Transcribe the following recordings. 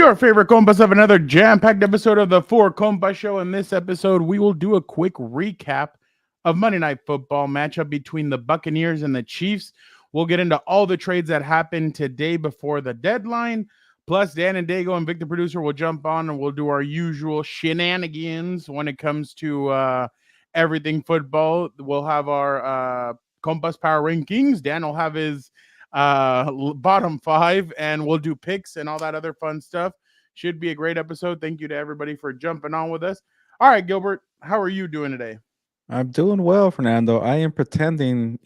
Your favorite compas of another jam-packed episode of the Four Compas Show. In this episode, we will do a quick recap of Monday Night Football matchup between the Buccaneers and the Chiefs. We'll get into all the trades that happened today before the deadline. Plus, Dan and Dago and Victor Producer will jump on and we'll do our usual shenanigans when it comes to everything football. We'll have our Compas Power Rankings. Dan will have his bottom five, and we'll do picks and all that other fun stuff. Should be a great episode. Thank you to everybody for jumping on with us. All right, Gilbert, how are you doing today? I'm doing well, Fernando. I am pretending,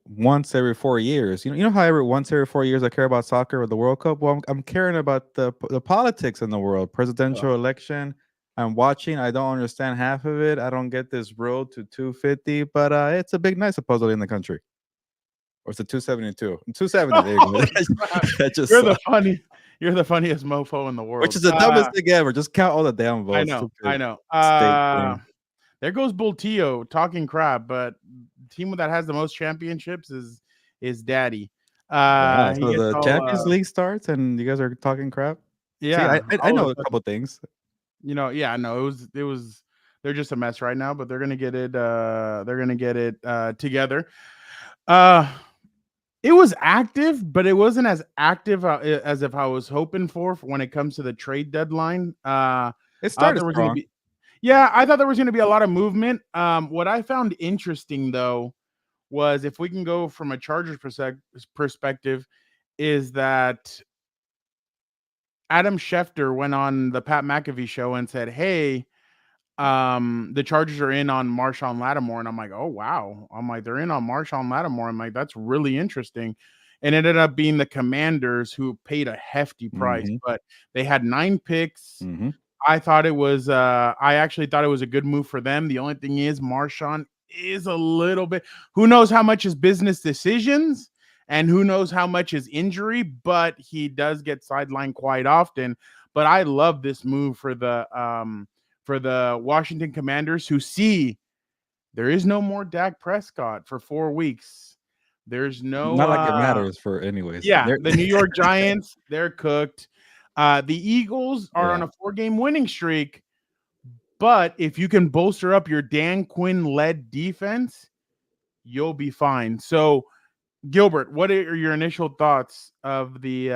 once every 4 years. You know how once every 4 years I care about soccer or the World Cup. Well, I'm caring about the politics in the world, presidential election. I'm watching. I don't understand half of it. I don't get this road to 250, but it's a big night supposedly in the country. Or it's a 272. 270. There you go. That just You're the funniest mofo in the world. Which is the dumbest thing ever. Just count all the damn votes. I know. There goes Bultillo talking crap, but the team that has the most championships is Daddy. So the Champions League starts and you guys are talking crap. Yeah, see, I know a couple things. It was. They're just a mess right now, but they're gonna get it. Together. It was active, but it wasn't as active as if I was hoping for when it comes to the trade deadline. It started strong. I thought there was going to be a lot of movement. What I found interesting, though, was if we can go from a Chargers perspective, is that Adam Schefter went on the Pat McAfee show and said, hey, the Chargers are in on Marshawn Lattimore. And I'm like, oh, wow. I'm like, they're in on Marshawn Lattimore. I'm like, that's really interesting. And it ended up being the Commanders who paid a hefty price, but they had 9 picks. I thought it was I actually thought it was a good move for them. The only thing is Marshawn is a little bit, who knows how much is business decisions and who knows how much is injury, but he does get sidelined quite often. But I love this move for the Washington Commanders, who see there is no more Dak Prescott for 4 weeks. There's no not like it matters for anyways. Yeah, the New York Giants, they're cooked. The Eagles are on a 4-game winning streak, but if you can bolster up your Dan Quinn-led defense, you'll be fine. So, Gilbert, what are your initial thoughts of the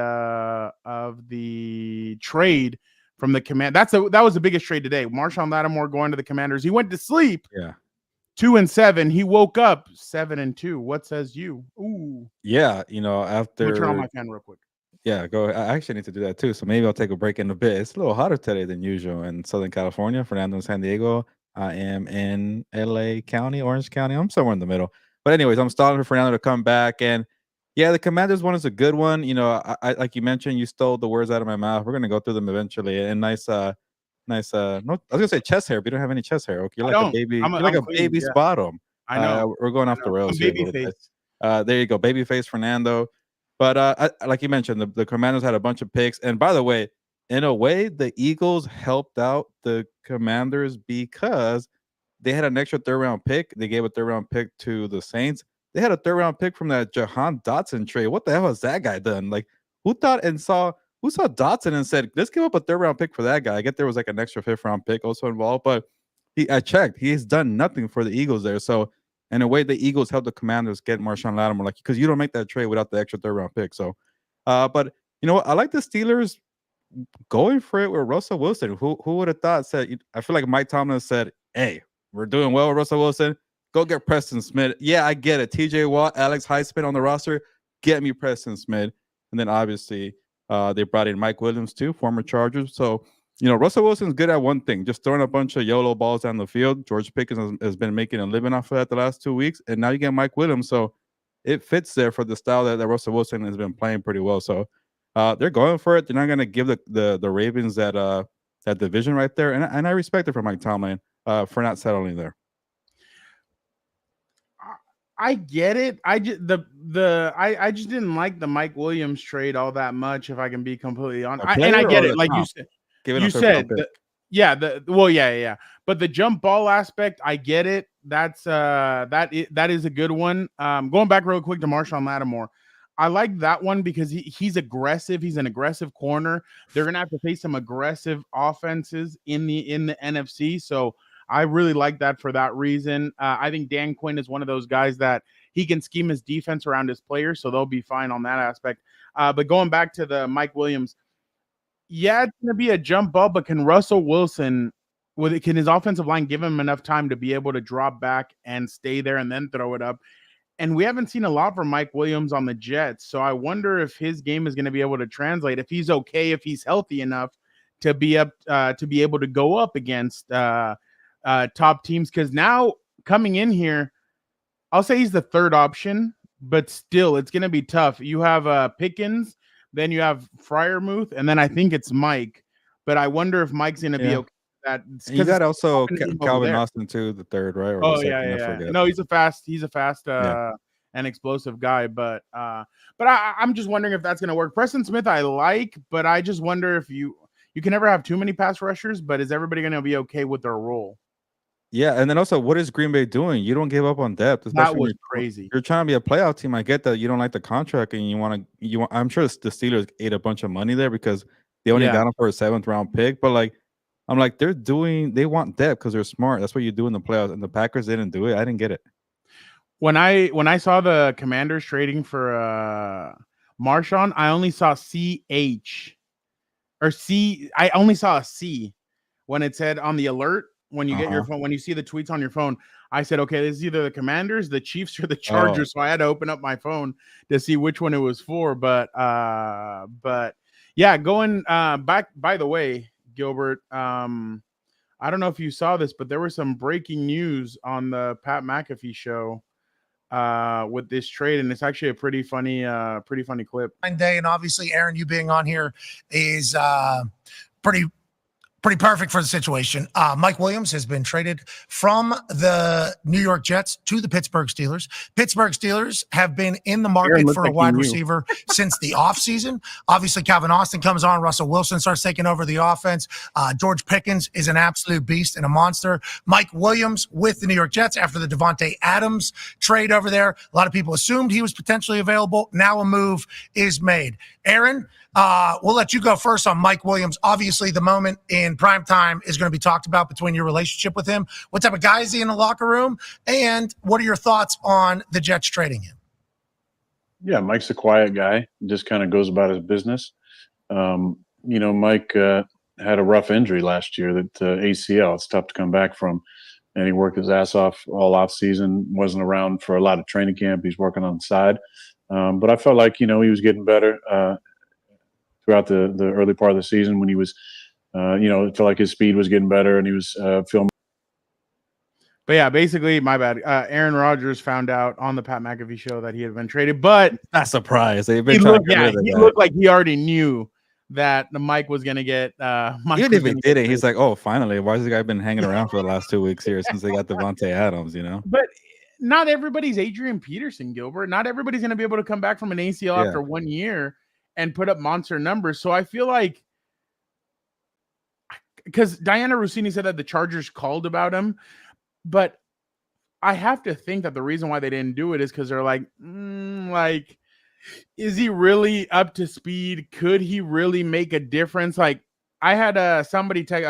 trade from the command? That was the biggest trade today. Marshawn Lattimore going to the Commanders. He went to sleep. Yeah. 2-7. He woke up 7-2. What says you? Ooh. Yeah, after. Let me turn on my fan real quick. Yeah, go. I actually need to do that too. So maybe I'll take a break in a bit. It's a little hotter today than usual in Southern California. Fernando in San Diego. I am in LA County, Orange County. I'm somewhere in the middle. But anyways, I'm stalling for Fernando to come back. And yeah, the Commanders one is a good one. I like you mentioned, you stole the words out of my mouth. We're gonna go through them eventually. And nice. No, I was gonna say chest hair, but you don't have any chest hair. Okay, you're like a baby. You're like a baby's bottom. I know. We're going off the rails. Baby face. There you go, babyface Fernando. But like you mentioned, the Commanders had a bunch of picks. And by the way, in a way, the Eagles helped out the Commanders because they had an extra 3rd-round pick. They gave a 3rd-round pick to the Saints. They had a 3rd-round pick from that Jahan Dotson trade. What the hell has that guy done? Like, who saw Dotson and said, let's give up a 3rd-round pick for that guy? I get there was like an extra 5th-round pick also involved, but I checked. He's done nothing for the Eagles there. So, in a way, the Eagles helped the Commanders get Marshawn Lattimore, because you don't make that trade without the extra 3rd-round pick. So, but you know what? I like the Steelers going for it with Russell Wilson. Who would have thought? I feel like Mike Tomlin said, "Hey, we're doing well with Russell Wilson. Go get Preston Smith." Yeah, I get it. T.J. Watt, Alex Highsmith on the roster. Get me Preston Smith, and then obviously they brought in Mike Williams too, former Chargers. So. Russell Wilson's good at one thing, just throwing a bunch of YOLO balls down the field. George Pickens has been making a living off of that the last 2 weeks, and now you get Mike Williams, so it fits there for the style that Russell Wilson has been playing pretty well. So they're going for it. They're not going to give the Ravens that division right there, and I respect it from Mike Tomlin for not settling there. I get it. I just didn't like the Mike Williams trade all that much, if I can be completely honest. And I get it, like you said. You said, yeah. But the jump ball aspect, I get it. That is a good one. Going back real quick to Marshawn Lattimore, I like that one because he's aggressive. He's an aggressive corner. They're gonna have to face some aggressive offenses in the NFC. So I really like that for that reason. I think Dan Quinn is one of those guys that he can scheme his defense around his players, so they'll be fine on that aspect. But going back to the Mike Williams, yeah, it's gonna be a jump ball, but can Russell Wilson can his offensive line give him enough time to be able to drop back and stay there and then throw it up? And we haven't seen a lot from Mike Williams on the Jets. So I wonder if his game is going to be able to translate, if he's okay, if he's healthy enough to be able to go up against top teams. Because now coming in here, I'll say he's the third option, but still it's going to be tough. You have Pickens, then you have Fryermuth, and then I think it's Mike. But I wonder if Mike's going to be okay with that. And you got also Calvin there. Austin too, the third, right? Or Oh the yeah, second, yeah, I yeah. forget. No, he's a fast and explosive guy. But I'm just wondering if that's gonna work. Preston Smith I like, but I just wonder if you can never have too many pass rushers, but is everybody gonna be okay with their role? Yeah, and then also, what is Green Bay doing? You don't give up on depth, That especially was crazy. You're trying to be a playoff team. I get that you don't like the contract, and you want. I'm sure the Steelers ate a bunch of money there because they only got him for a 7th round pick. But like, I'm like, they want depth because they're smart. That's what you do in the playoffs. And the Packers didn't do it. I didn't get it. When I saw the Commanders trading for Marshawn, I only saw CH or C. I only saw a C when it said on the alert. When you get your phone, when you see the tweets on your phone, I said, okay, this is either the Commanders, the Chiefs, or the Chargers. So I had to open up my phone to see which one it was for. But yeah, going back, by the way, Gilbert, I don't know if you saw this, but there was some breaking news on the Pat McAfee show with this trade, and it's actually a pretty funny clip. Day, and obviously, Aaron, you being on here is pretty perfect for the situation. Mike Williams has been traded from the New York Jets to the Pittsburgh Steelers. Pittsburgh Steelers have been in the market for a wide receiver since the offseason. Obviously, Calvin Austin comes on. Russell Wilson starts taking over the offense. George Pickens is an absolute beast and a monster. Mike Williams with the New York Jets after the Devontae Adams trade over there. A lot of people assumed he was potentially available. Now a move is made. Aaron, we'll let you go first on Mike Williams. Obviously, the moment in prime time is going to be talked about between your relationship with him. What type of guy is he in the locker room? And what are your thoughts on the Jets trading him? Yeah, Mike's a quiet guy. Just kind of goes about his business. Mike had a rough injury last year, that ACL. It's tough to come back from. And he worked his ass off all off season, wasn't around for a lot of training camp. He's working on the side. But I felt like, he was getting better throughout the early part of the season when he was, it felt like his speed was getting better and he was feeling. But yeah, basically, my bad. Aaron Rodgers found out on the Pat McAfee show that he had been traded, but not surprised. They've been he looked like he already knew that the Mike was gonna get. Even if he did it, he's like, "Oh, finally! Why has the guy been hanging around for the last 2 weeks here since they got Devontae Adams?" But not everybody's Adrian Peterson, Gilbert. Not everybody's gonna be able to come back from an ACL after 1 year and put up monster numbers. So I feel like, because Diana Rossini said that the Chargers called about him, but I have to think that the reason why they didn't do it is because they're like, is he really up to speed? Could he really make a difference? Like, I had a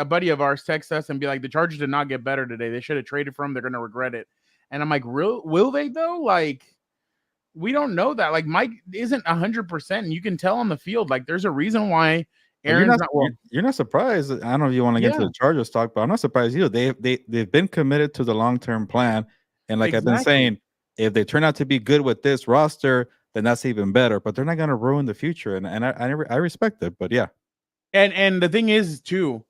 buddy of ours text us and be like, the Chargers did not get better today. They should have traded for him. They're going to regret it. And I'm like, will they though? Like, we don't know that. Like, Mike isn't 100%, and you can tell on the field. Like, there's a reason why Aaron's you're not surprised. I don't know if you want to get into the Chargers talk, but I'm not surprised either. They've been committed to the long-term plan. And like I've been saying, if they turn out to be good with this roster, then that's even better. But they're not going to ruin the future, and I respect it. But yeah, and the thing is too,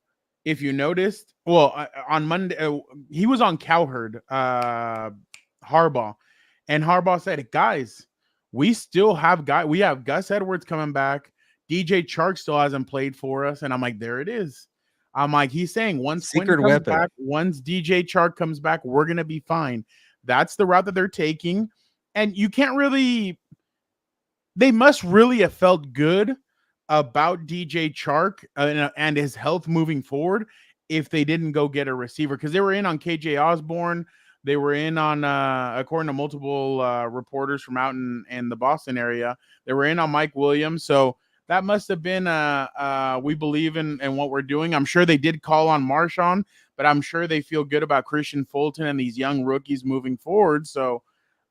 if you noticed, on Monday he was on Cowherd, Harbaugh, and Harbaugh said, "Guys, we still have we have Gus Edwards coming back. DJ Chark still hasn't played for us," and I'm like, there it is. I'm like, he's saying once secret weapon, back, once DJ Chark comes back, we're gonna be fine. That's the route that they're taking, and you can't really. They must really have felt good about DJ Chark and his health moving forward if they didn't go get a receiver, because they were in on KJ Osborne. They were in on, according to multiple reporters from out in the Boston area, they were in on Mike Williams. So that must have been we believe in what we're doing. I'm sure they did call on Marshawn, but I'm sure they feel good about Christian Fulton and these young rookies moving forward. So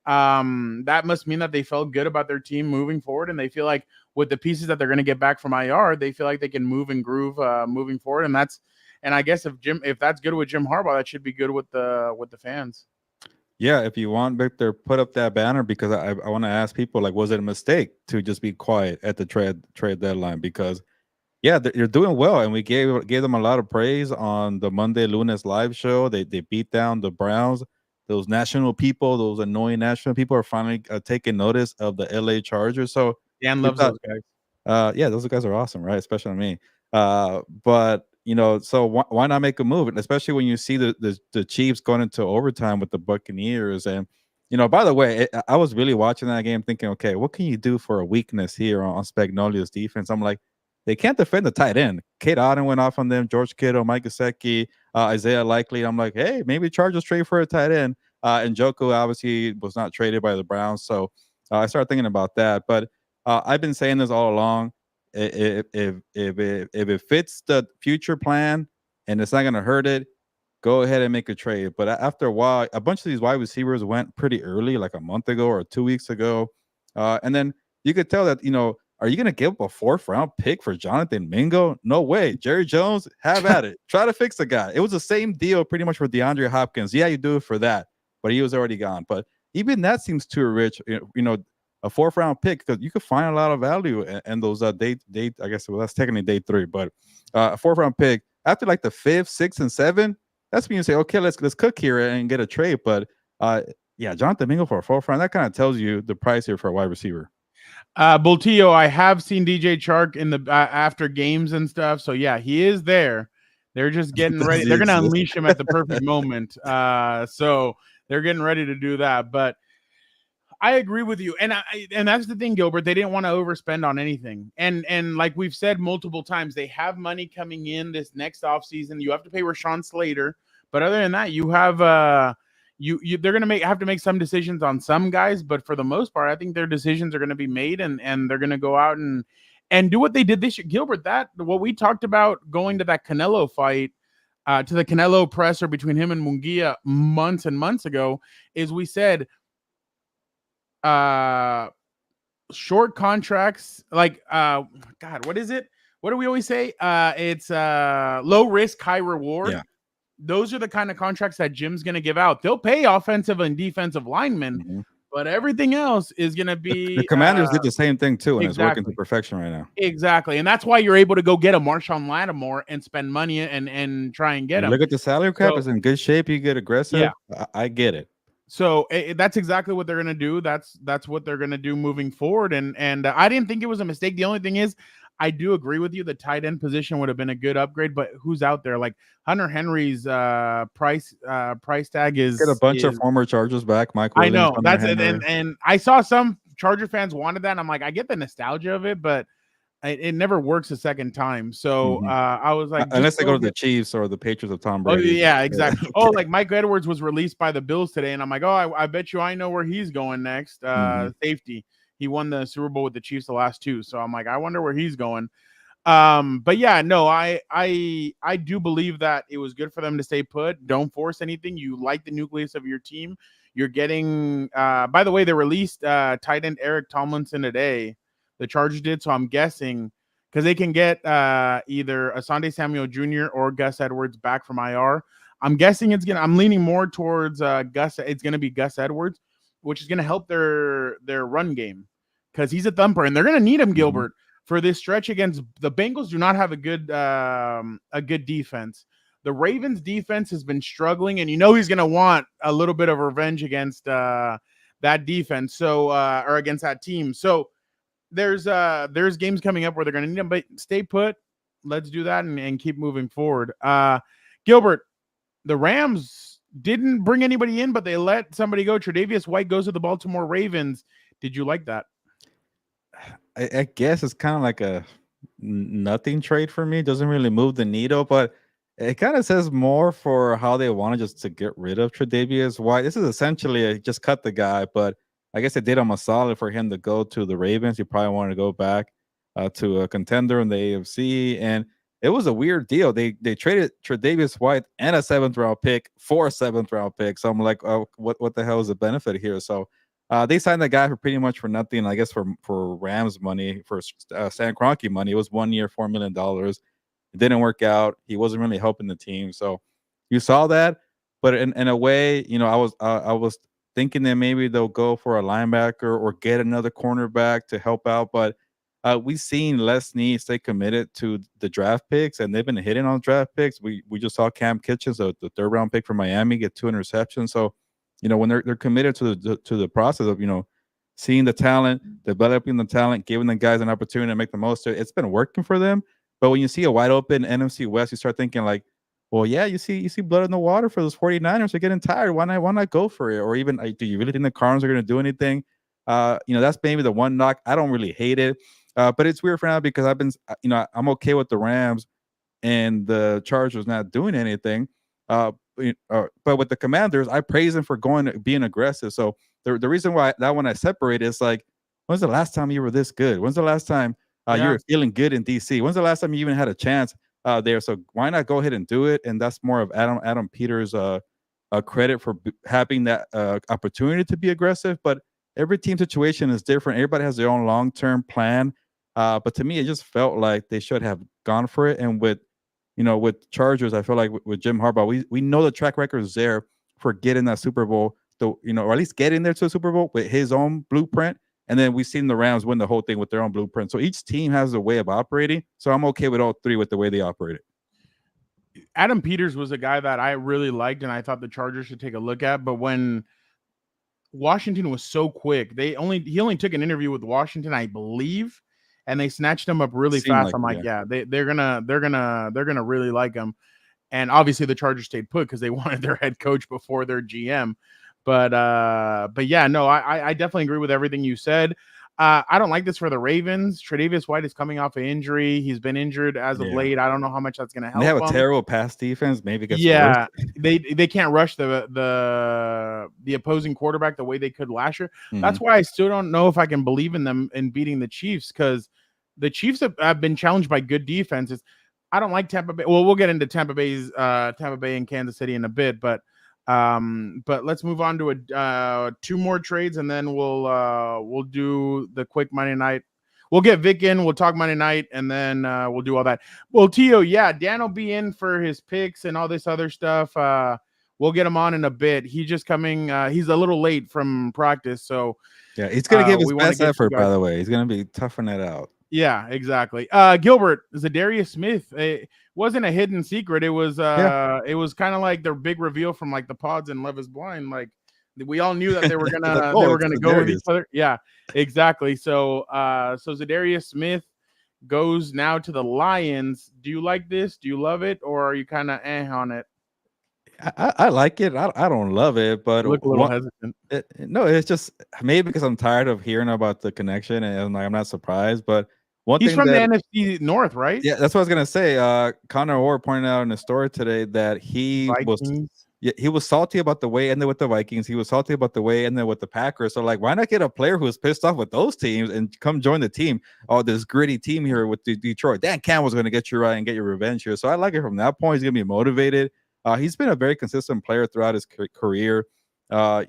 that must mean that they felt good about their team moving forward, and they feel like with the pieces that they're going to get back from IR, they feel like they can move and groove moving forward. And I guess if that's good with Jim Harbaugh, that should be good with the fans. Yeah, if you want, Victor, put up that banner, because I want to ask people, like, was it a mistake to just be quiet at the trade deadline? Because yeah, you're doing well, and we gave them a lot of praise on the Monday Lunes live show. They beat down the Browns. Those national people, those annoying national people, are finally taking notice of the LA Chargers. So Dan we loves thought, those guys. yeah, those guys are awesome, right? Especially me. But so why not make a move? And especially when you see the Chiefs going into overtime with the Buccaneers. And by the way, I was really watching that game thinking, okay, what can you do for a weakness here on Spagnolia's defense? I'm like, they can't defend the tight end. Kate Otten went off on them, George Kittle, Mike Gesicki, Isaiah Likely. I'm like, hey, maybe Chargers trade for a tight end. And Njoku obviously was not traded by the Browns. So I started thinking about that. But I've been saying this all along. If it fits the future plan and it's not going to hurt it, go ahead and make a trade. But after a while, a bunch of these wide receivers went pretty early, like a month ago or 2 weeks ago. And then you could tell that, are you going to give up a 4th round pick for Jonathan Mingo? No way. Jerry Jones, have at it. Try to fix the guy. It was the same deal pretty much for DeAndre Hopkins. Yeah, you do it for that, but he was already gone. But even that seems too rich. A 4th round pick, because you could find a lot of value in those date. I guess that's technically day 3, but a 4th round pick after like the 5th, 6th, and 7th. That's when you say, okay, let's cook here and get a trade. But yeah, Jonathan Mingo for a 4th round, that kind of tells you the price here for a wide receiver. Bultillo, I have seen DJ Chark in the after games and stuff. So yeah, he is there. They're just getting ready. They're going to unleash him at the perfect moment. So they're getting ready to do that. But I agree with you, and that's the thing, Gilbert. They didn't want to overspend on anything, and like we've said multiple times, they have money coming in this next offseason. You have to pay Rashawn Slater, but other than that, you have they're gonna have to make some decisions on some guys, but for the most part, I think their decisions are gonna be made, and they're gonna go out and do what they did this year, Gilbert. That what we talked about going to that Canelo fight. To the Canelo presser between him and Munguia months and months ago, is we said short contracts, like God, what is it? What do we always say? It's low risk, high reward. Yeah. Those are the kind of contracts that Jim's gonna give out. They'll pay offensive and defensive linemen, but everything else is gonna be the Commanders did the same thing too, and exactly. It's working to perfection right now. Exactly, and that's why you're able to go get a Marshawn Lattimore and spend money and try and get him. Look at the salary cap; it's in good shape. You get aggressive. Yeah, I get it. So that's exactly what they're going to do. That's what they're going to do moving forward. And I didn't think it was a mistake. The only thing is, I do agree with you. The tight end position would have been a good upgrade, but who's out there? Like Hunter Henry's price tag is get a bunch of former Chargers back. Mike Williams, I know Hunter that's Henry. it, and I saw some Charger fans wanted that. And I'm like, I get the nostalgia of it, but it never works a second time. So I was like, unless they go to the Chiefs or the Patriots of Tom Brady. Oh yeah, exactly. Okay. Oh, like Mike Edwards was released by the Bills today, and I'm like, oh, I bet you I know where he's going next. Safety. He won the Super Bowl with the Chiefs the last 2, so I'm like, I wonder where he's going. But yeah, no, I do believe that it was good for them to stay put. Don't force anything. You like the nucleus of your team. You're getting. By the way, they released tight end Eric Tomlinson today. The Chargers did, so I'm guessing because they can get either Asante Samuel Jr. or Gus Edwards back from IR. I'm guessing I'm leaning more towards Gus. It's gonna be Gus Edwards, which is gonna help their run game because he's a thumper, and they're gonna need him, Gilbert, for this stretch against the Bengals. Do not have a good defense. The Ravens defense has been struggling, and he's gonna want a little bit of revenge against that defense. So or against that team. So there's games coming up where they're going to need them, but stay put. Let's do that and keep moving forward. Gilbert, the Rams didn't bring anybody in, but they let somebody go. Tre'Davious White goes to the Baltimore Ravens. Did you like that? I guess it's kind of like a nothing trade for me. It doesn't really move the needle, but It kind of says more for how they wanted just to get rid of Tre'Davious White. This is essentially just cut the guy, but I guess it did him a solid for him to go to the Ravens. He probably wanted to go back to a contender in the AFC, and it was a weird deal. They traded Tre'Davious White and a 7th round pick for a 7th round pick. So I'm like, oh, what the hell is the benefit here? So they signed that guy for pretty much for nothing. I guess for Rams money, for Stan Kroenke money. It was 1 year, $4 million. It didn't work out. He wasn't really helping the team. So you saw that, but in a way, I was thinking that maybe they'll go for a linebacker or get another cornerback to help out. But we've seen Les Snead stay committed to the draft picks, and they've been hitting on draft picks. We just saw Cam Kitchens, the 3rd round pick from Miami, get 2 interceptions. So when they're committed to the process of seeing the talent, developing the talent, giving the guys an opportunity to make the most of it, it's been working for them. But when you see a wide open NFC West, you start thinking like, well, yeah, you see blood in the water for those 49ers. They're getting tired. Why not go for it? Or even do you really think the Cardinals are going to do anything? That's maybe the one knock. I don't really hate it, but it's weird for now because I'm okay with the Rams and the Chargers not doing anything. But with the Commanders, I praise them for being aggressive. So the reason why that one I separate is like, when's the last time you were this good? When's the last time you were feeling good in DC? When's the last time you even had a chance there? So why not go ahead and do it? And that's more of Adam Peters' credit for having that opportunity to be aggressive. But every team situation is different. Everybody has their own long-term plan. But to me, it just felt like they should have gone for it. And with Chargers, I feel like with Jim Harbaugh, we know the track record is there for getting that Super Bowl, or at least getting there to the Super Bowl with his own blueprint. And then we've seen the Rams win the whole thing with their own blueprint. So each team has a way of operating. So I'm okay with all three with the way they operated. Adam Peters was a guy that I really liked, and I thought the Chargers should take a look at. But when Washington was so quick, he only took an interview with Washington, I believe, and they snatched him up really fast. I'm like, yeah, they're gonna really like him. And obviously the Chargers stayed put because they wanted their head coach before their GM. But yeah, no, I definitely agree with everything you said. I don't like this for the Ravens. Tre'Davious White is coming off an injury. He's been injured as of late. I don't know how much that's going to help. They have him. a terrible pass defense. Maybe it gets worse. They can't rush the opposing quarterback the way they could last year. Mm-hmm. That's why I still don't know if I can believe in them in beating the Chiefs, because the Chiefs have been challenged by good defenses. I don't like Tampa Bay. Well, we'll get into Tampa Bay and Kansas City in a bit, but let's move on to two more trades, and then we'll do the quick Monday night. We'll get Vic in. We'll talk Monday night, and then we'll do all that. Well, Tio, yeah, Dan will be in for his picks and all this other stuff. We'll get him on in a bit. He's just coming. He's a little late from practice, so yeah, he's gonna give his best effort. By the way, he's gonna be toughing it out. Yeah, exactly. Gilbert, Zadarius Smith, it wasn't a hidden secret. It was it was kind of like their big reveal from like the Pods and Love Is Blind. Like we all knew that they were gonna go with each other. Yeah, exactly. So so Zadarius Smith goes now to the Lions. Do you like this? Do you love it, or are you kind of on it? I like it. I don't love it, but you look a little hesitant. No, it's just maybe because I'm tired of hearing about the connection, and I'm not surprised. But he's from the NFC North, right? Yeah, that's what I was gonna say. Connor Orr pointed out in a story today that he was salty about the way ended with the Vikings. He was salty about the way ended with the Packers. So like, why not get a player who's pissed off with those teams and come join the team? Oh, this gritty team here with Detroit. Dan Campbell's gonna get you right and get your revenge here. So I like it from that point. He's gonna be motivated. He's been a very consistent player throughout his career. Kind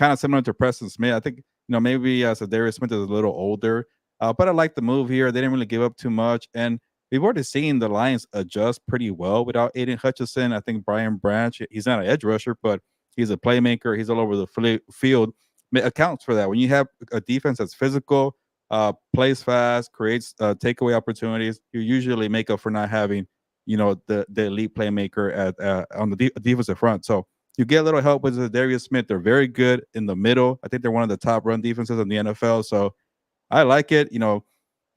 of similar to Preston Smith. I think maybe Zadarius Smith is a little older. But I like the move here. They didn't really give up too much. And we've already seen the Lions adjust pretty well without Aiden Hutchinson. I think Brian Branch, he's not an edge rusher, but he's a playmaker. He's all over the field. Accounts for that. When you have a defense that's physical, plays fast, creates takeaway opportunities, you usually make up for not having, the elite playmaker on the defensive front. So you get a little help with Darius Smith. They're very good in the middle. I think they're one of the top run defenses in the NFL. So I like it.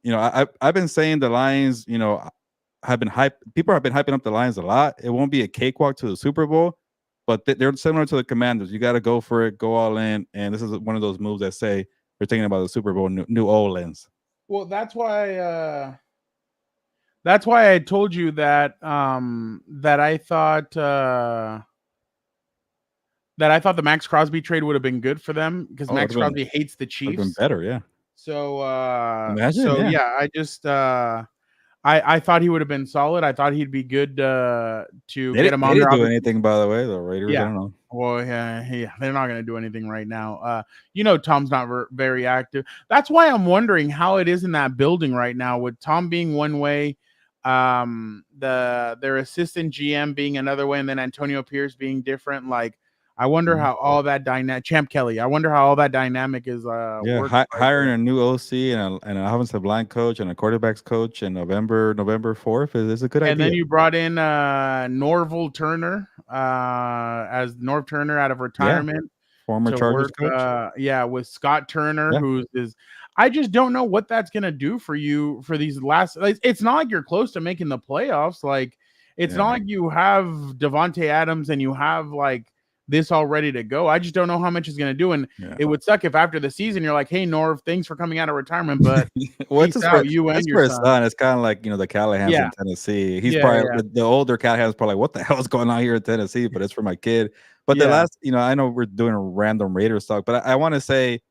I've been saying the Lions, have been people have been hyping up the Lions a lot. It won't be a cakewalk to the Super Bowl, but they're similar to the Commanders. You got to go for it, go all in. And this is one of those moves that say they're thinking about the Super Bowl, New Orleans. Well, that's why That's why I told you that that I thought the Max Crosby trade would have been good for them because Oh, Max Crosby hates the would have been Chiefs. better. Yeah. So Imagine. Yeah. yeah, I just I thought he would have been solid. I thought he'd be good to get him They on there. didn't do Obviously, anything, by the way. The Raiders. I yeah. don't know. Well, yeah, they're not going to do anything right now. Tom's not very active. That's why I'm wondering how it is in that building right now, with Tom being one way, their assistant GM being another way, and then Antonio Pierce being different. Like, I wonder how all that dynamic. Champ Kelly. I wonder how all that dynamic is. Yeah, working hiring a new OC and an offensive line coach and a quarterbacks coach in November 4th is a good idea. And then you brought in Norville Turner as Norv Turner out of retirement. Former to Chargers work, coach. with Scott Turner, Yeah. who is. I just don't know what that's gonna do for you for these last. It's not like you're close to making the playoffs. Like, it's not like you have Devontae Adams and you have like this all ready to go. I just don't know how much it's gonna do, and it would suck if after the season you're like, "Hey, Norv, thanks for coming out of retirement, but well, peace out, you and it's your for his son." son. It's kind of like the Callahans in Tennessee. He's probably the older Callahan's probably like, what the hell is going on here in Tennessee? But it's for my kid. But the last, I know we're doing a random Raiders talk, but I want to say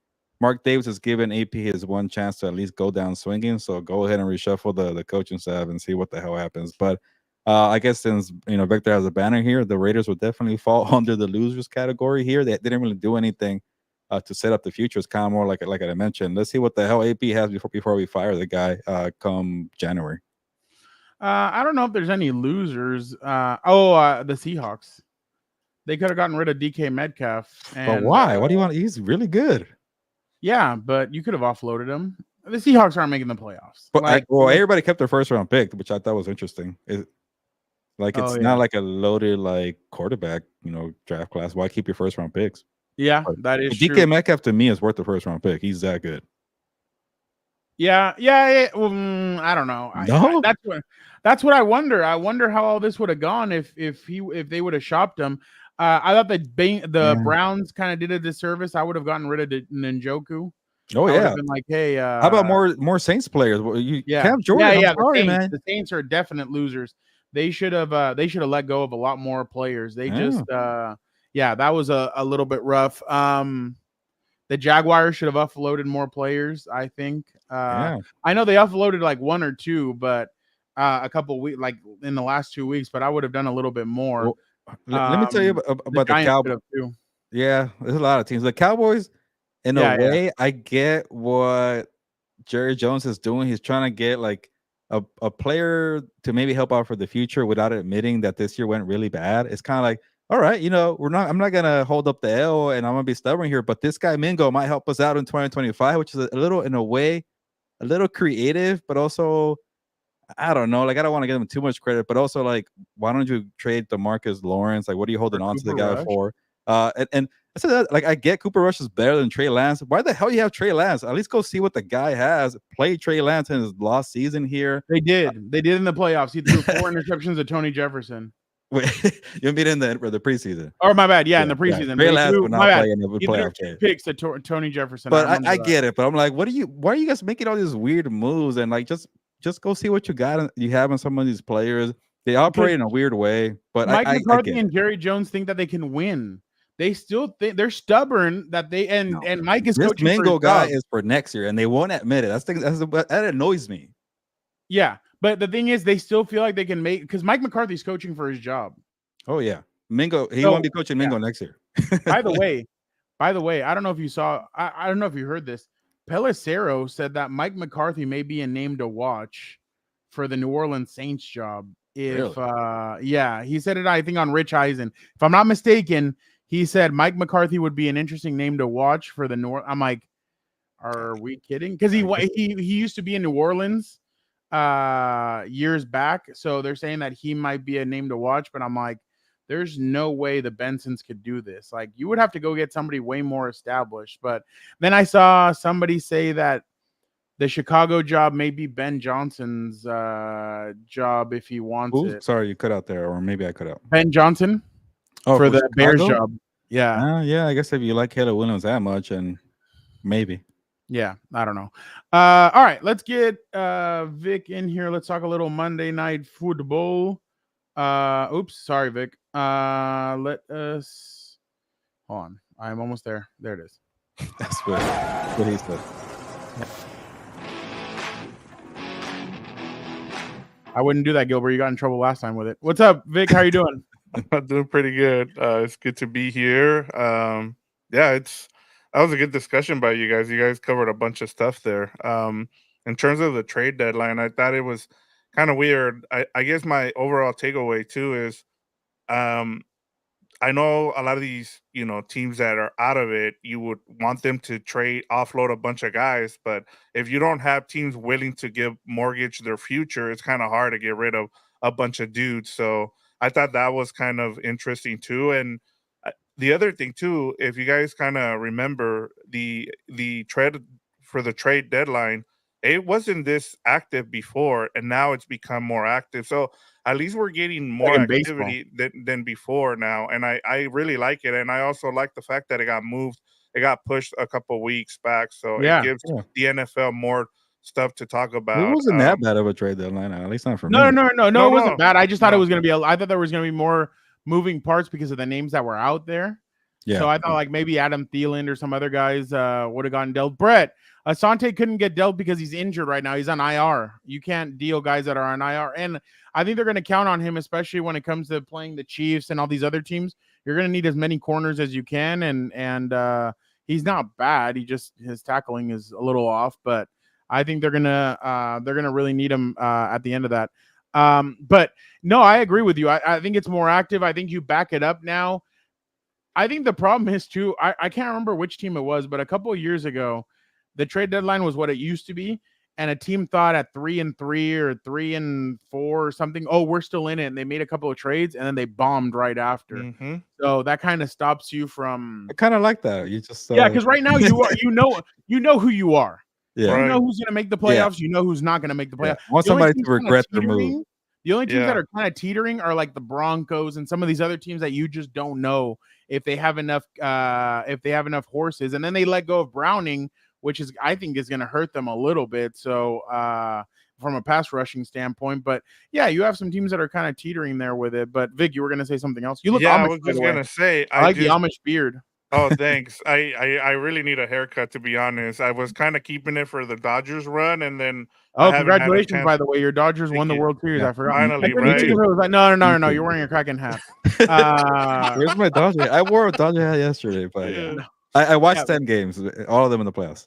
Mark Davis has given AP his one chance to at least go down swinging. So go ahead and reshuffle the coaching staff and see what the hell happens. But I guess since Victor has a banner here, the Raiders would definitely fall under the losers category here. They didn't really do anything to set up the future. It's kind of more like I mentioned. Let's see what the hell AP has before we fire the guy come January. I don't know if there's any losers. The Seahawks. They could have gotten rid of DK Metcalf. But why? What do you want? He's really good. Yeah, but you could have offloaded him. The Seahawks aren't making the playoffs. But everybody kept their first round pick, which I thought was interesting. It's not like a loaded quarterback, draft class. Why keep your first round picks? Yeah, that is DK true. Metcalf to me is worth the first round pick. He's that good. Yeah. I don't know. No, that's what I wonder. I wonder how all this would have gone if they would have shopped him. I thought the Browns kind of did a disservice. I would have gotten rid of Njoku. Oh I yeah. been like, hey, how about more Saints players? Cam Jordan. Yeah. Sorry, man. The Saints are definite losers. They should have let go of a lot more players. They just that was a little bit rough. The Jaguars should have offloaded more players, I think. I know they offloaded like one or two, but a couple weeks, like in the last 2 weeks, but I would have done a little bit more. Well, let me tell you about the Cowboys. Yeah, there's a lot of teams. The Cowboys, in a way, I get what Jerry Jones is doing. He's trying to get like a player to maybe help out for the future without admitting that this year went really bad. It's kind of like, all right, I'm not gonna hold up the L and I'm gonna be stubborn here, but this guy Mingo might help us out in 2025, which is a little, in a way, a little creative, but also I don't know. Like, I don't want to give him too much credit, but also like, why don't you trade DeMarcus Lawrence? Like, what are you holding on to the guy for? And I said that, like, I get Cooper Rush is better than Trey Lance. Why the hell you have Trey Lance? At least go see what the guy has. Play Trey Lance in his lost season here. They did in the playoffs. He threw 4 interceptions to Tony Jefferson. Wait, you mean in the preseason? Or my bad, in the preseason. Trey Lance would not play in the playoff game. Picks to Tony Jefferson. But I get it. But I'm like, why are you guys making all these weird moves? And like, just go see what you have in some of these players. They operate in a weird way. But Mike McCarthy and Jerry Jones think that they can win. They still think they're stubborn that they and Mike is this coaching Mingo for guy is for next year, and they won't admit it. That annoys me. Yeah, but the thing is, they still feel like they can make, because Mike McCarthy's coaching for his job. Oh yeah, Mingo. He won't be coaching Mingo next year. By the way, I don't know if you saw. I don't know if you heard this. Pelissero said that Mike McCarthy may be a name to watch for the New Orleans Saints job. If really? He said it, I think, on Rich Eisen. If I'm not mistaken, he said Mike McCarthy would be an interesting name to watch for the North. I'm like, are we kidding? Because he used to be in New Orleans years back, so they're saying that he might be a name to watch. But I'm like, there's no way the Bensons could do this. Like, you would have to go get somebody way more established. But then I saw somebody say that the Chicago job may be Ben Johnson's job if he wants it. Sorry, you cut out there, or maybe I cut out. Ben Johnson for the Chicago? Bears job. Yeah. Yeah, I guess if you like Caleb Williams that much, and maybe. Yeah, I don't know. All right, let's get Vic in here. Let's talk a little Monday Night Football. Oops, sorry, Vic. Let us hold on. I'm almost there. There it is. That's what he said. I wouldn't do that, Gilbert. You got in trouble last time with it. What's up, Vic? How you doing? I'm doing pretty good. It's good to be here. Yeah, that was a good discussion by you guys. You guys covered a bunch of stuff there. In terms of the trade deadline, I thought it was kind of weird. I guess my overall takeaway too is um, I know a lot of these, teams that are out of it, you would want them to offload a bunch of guys, but if you don't have teams willing to give mortgage their future, it's kind of hard to get rid of a bunch of dudes. So I thought that was kind of interesting too. And the other thing too, if you guys kind of remember the trade for the trade deadline, it wasn't this active before, and now it's become more active. So at least we're getting more Like in baseball. activity than before now, and I really like it. And I also like the fact that it got moved, it got pushed a couple weeks back, so it Yeah. gives the NFL more stuff to talk It about. wasn't that bad of a trade deadline, at least not for No, me. no, no, no, it wasn't bad. I just thought it no. was gonna be. I thought there was gonna be more moving parts because of the names that were out there. Yeah. So I thought like maybe Adam Thielen or some other guys would have gotten dealt. Brett, Asante couldn't get dealt because he's injured right now. He's on IR. You can't deal guys that are on IR. And I think they're going to count on him, especially when it comes to playing the Chiefs and all these other teams. You're going to need as many corners as you can. And he's not bad. His tackling is a little off, but I think they're gonna really need him at the end of that. But no, I agree with you. I think it's more active. I think you back it up now. I think the problem is too, I can't remember which team it was, but a couple of years ago, the trade deadline was what it used to be. And a team thought at 3-3 or 3-4 or something, oh, we're still in it. And they made a couple of trades and then they bombed right after. Mm-hmm. So that kind of stops you from. I kind of like that. You just Yeah, because right now you know who you are. Yeah. You know who's going to make the playoffs. You know who's not going to make the playoffs. I want somebody to regret their move. The only teams that are kind of teetering are like the Broncos and some of these other teams that you just don't know if they have enough horses. And then they let go of Browning, which is I think is going to hurt them a little bit. So from a pass rushing standpoint, but yeah, you have some teams that are kind of teetering there with it. But Vic, you were going to say something else. You look Amish, I was just going to say I like the Amish beard. Oh, thanks. I really need a haircut, to be honest. I was kind of keeping it for the Dodgers run, and then congratulations, by the way. Your Dodgers won the World Series. I forgot. Finally, right? Like, no. You're wearing a Kraken hat. Where's my Dodger hat? I wore a Dodger hat yesterday, but I watched 10 games, all of them in the playoffs.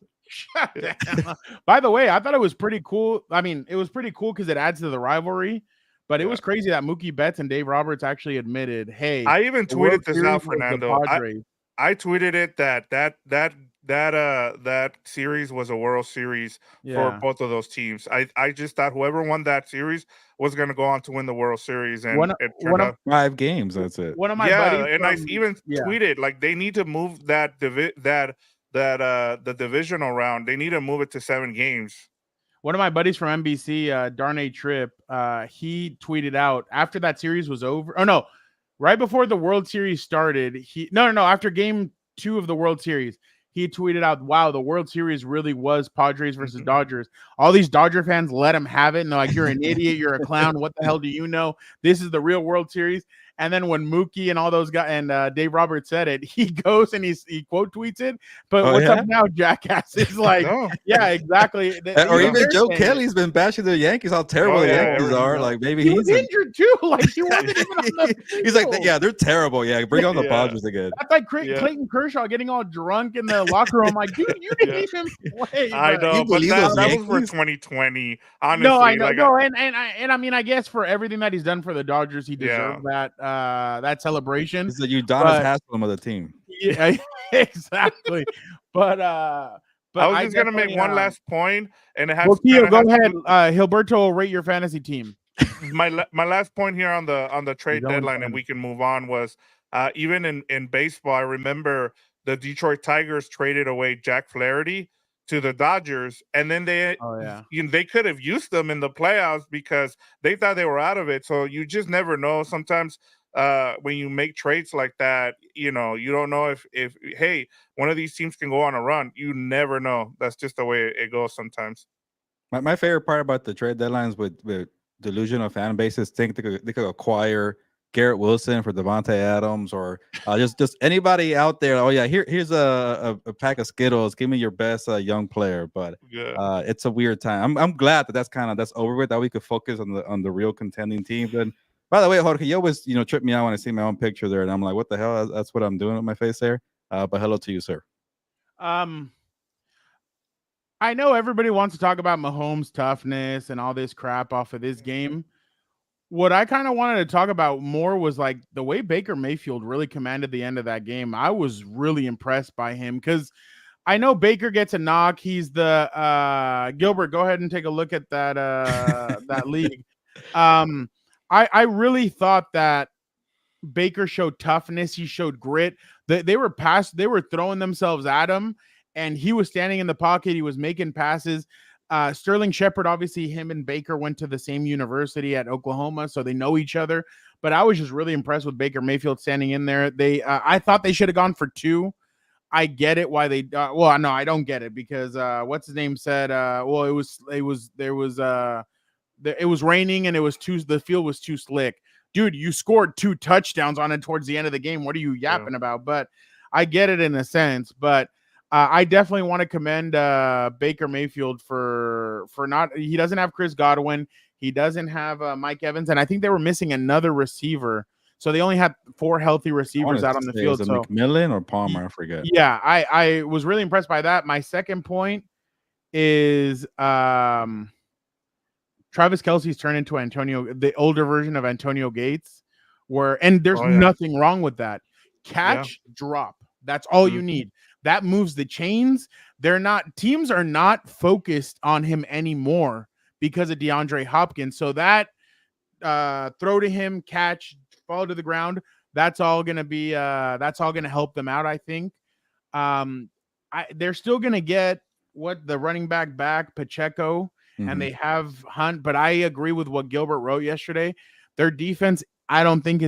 By the way, I thought it was pretty cool. I mean, it was pretty cool because it adds to the rivalry. But it was crazy that Mookie Betts and Dave Roberts actually admitted, "Hey, I even tweeted this out, Fernando. I tweeted it that series was a World Series for both of those teams. I just thought whoever won that series was going to go on to win the World Series, and it turned out 5 games. That's it. One of my buddies, and I even tweeted like they need to move the divisional round. They need to move it to 7 games. One of my buddies from NBC, Darnay Tripp, he tweeted out after that series was over. Oh no. Right before the World Series started, after game 2 of the World Series, he tweeted out, wow, the World Series really was Padres versus Dodgers. All these Dodger fans let him have it. And they're like, you're an idiot. You're a clown. What the hell do you know? This is the real World Series. And then when Mookie and all those guys and Dave Roberts said it, he goes and he quote tweets it. But what's up now, jackass? Is like, yeah, exactly. Or even Joe Kelly's been bashing the Yankees, how terrible the Yankees are. Like maybe he was injured too. Like he wasn't even on the He's like, yeah, they're terrible. Yeah, bring on the Padres again. That's like Clayton Kershaw getting all drunk in the locker room. Like, dude, you didn't even play. I know, but that was for 2020. Honestly, no, I know. And I mean, I guess for everything that he's done for the Dodgers, he deserved that celebration. It's the Udonis Haslam of the team. Yeah, exactly. But I was just gonna make one last point, and it has. Well, Theo, go ahead. Gilberto will rate your fantasy team. My last point here on the trade deadline, and we can move on. Was even in baseball, I remember the Detroit Tigers traded away Jack Flaherty to the Dodgers, and then they could have used them in the playoffs because they thought they were out of it. So you just never know. Sometimes when you make trades like that, you don't know if hey, one of these teams can go on a run. You never know. That's just the way it goes sometimes. My favorite part about the trade deadlines with delusional fan bases think they could acquire Garrett Wilson for Devontae Adams, or just anybody out there. Oh yeah, here's a pack of Skittles. Give me your best young player. But Yeah. it's a weird time. I'm glad that's over with. That we could focus on the real contending teams. And by the way, Jorge, you always trip me out when I see my own picture there, and I'm like, what the hell? That's what I'm doing with my face there. But hello to you, sir. I know everybody wants to talk about Mahomes' toughness and all this crap off of this game. What I kind of wanted to talk about more was like the way Baker Mayfield really commanded the end of that game. I was really impressed by him because I know Baker gets a knock. He's the Gilbert. Go ahead and take a look at that that league. I really thought that Baker showed toughness. He showed grit. They were throwing themselves at him, and he was standing in the pocket. He was making passes. Sterling Shepard, obviously, him and Baker went to the same university at Oklahoma, so they know each other. But I was just really impressed with Baker Mayfield standing in there. I thought they should have gone for 2. I get it why they. Well, no, I don't get it because what's his name said. Well, it was raining and the field was too slick. Dude, you scored 2 touchdowns on it towards the end of the game. What are you yapping about? But I get it in a sense. But I definitely want to commend Baker Mayfield for not. He doesn't have Chris Godwin. He doesn't have Mike Evans, and I think they were missing another receiver. So they only had 4 healthy receivers out on the field. Was it so McMillan or Palmer? I forget. Yeah, I was really impressed by that. My second point is Travis Kelce's turned into the older version of Antonio Gates, and there's nothing wrong with that. Catch, drop. That's all you need. That moves the chains. Teams are not focused on him anymore because of DeAndre Hopkins. So that throw to him, catch, fall to the ground. That's all gonna help them out, I think. They're still gonna get the running back Pacheco. And they have Hunt, but I agree with what Gilbert wrote yesterday. Their defense, I don't think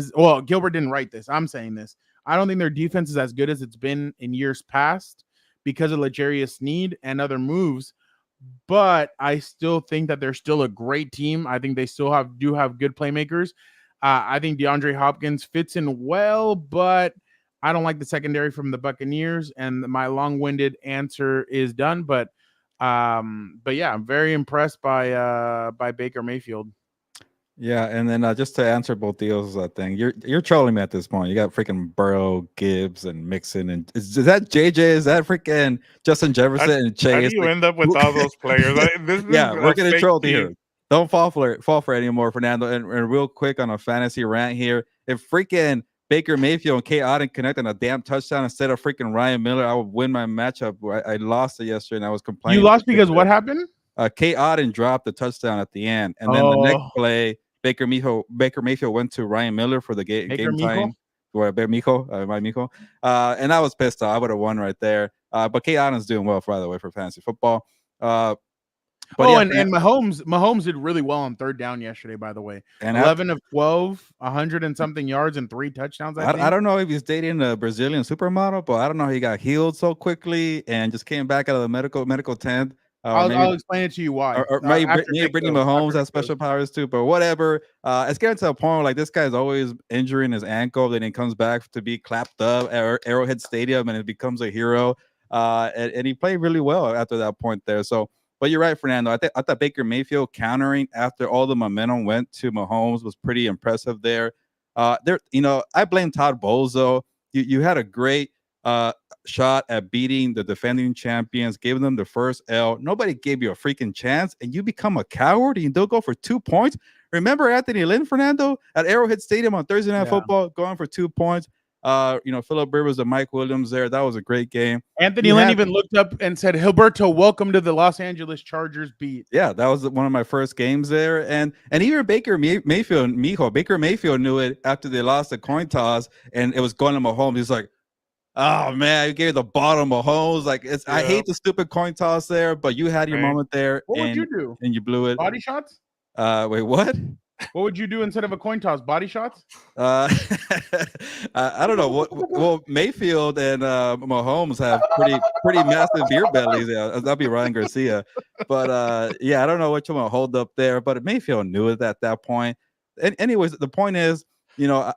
Gilbert didn't write this. I'm saying this. I don't think their defense is as good as it's been in years past because of L'Jarius Sneed and other moves. But I still think that they're still a great team. I think they still do have good playmakers. I think DeAndre Hopkins fits in well, but I don't like the secondary from the Buccaneers. And my long-winded answer is done, but yeah, I'm very impressed by Baker Mayfield. Yeah, and then just to answer both deals thing, you're trolling me at this point. You got freaking Burrow, Gibbs, and Mixon, and is that JJ? Is that freaking Justin Jefferson and Chase? How do you end up with all those players? We're getting trolled here. Don't fall for it anymore, Fernando. And real quick on a fantasy rant here, if freaking Baker Mayfield and Kate Otten connect on a damn touchdown instead of freaking Ryan Miller, I would win my matchup. I lost it yesterday, and I was complaining. You lost because what happened? Kate Otten dropped the touchdown at the end, and then the next play, Baker Mayfield went to Ryan Miller for the game time. Mijo. And I was pissed off. I would have won right there. But Kate Otten's doing well, by the way, for fantasy football. And Mahomes did really well on third down yesterday, by the way. And 11 of 12, 100 and something yards and 3 touchdowns. I don't know if he's dating a Brazilian supermodel, but I don't know how he got healed so quickly and just came back out of the medical tent. I'll explain it to you why. Or maybe Brittany Mahomes has special powers too, but whatever. It's getting to a point where like this guy's always injuring his ankle, then he comes back to be clapped up at Arrowhead Stadium and it becomes a hero. And he played really well after that point there. So, but you're right, Fernando. I thought Baker Mayfield countering after all the momentum went to Mahomes was pretty impressive there. I blame Todd Bowles though. You had a great shot at beating the defending champions, giving them the first L. Nobody gave you a freaking chance, and you become a coward and you don't go for 2 points. Remember Anthony Lynn, Fernando, at Arrowhead Stadium on Thursday Night Football, going for 2 points. Philip Rivers and Mike Williams there. That was a great game. Anthony Lynn even looked up and said, Gilberto, welcome to the Los Angeles Chargers beat. Yeah, that was one of my first games there. And even Baker Mayfield knew it after they lost the coin toss, and it was going to Mahomes. He's like, oh man, you gave the bottom of Mahomes. Like I hate the stupid coin toss there, but you had your moment there. What would you do? And you blew it. Body shots? Wait, what? What would you do instead of a coin toss? Body shots? Uh, I don't know what. Well, Mayfield and Mahomes have pretty massive beer bellies. Yeah, that'd be Ryan Garcia. But yeah, I don't know what you want to hold up there. But Mayfield knew it at that point. And anyways, the point is, you know,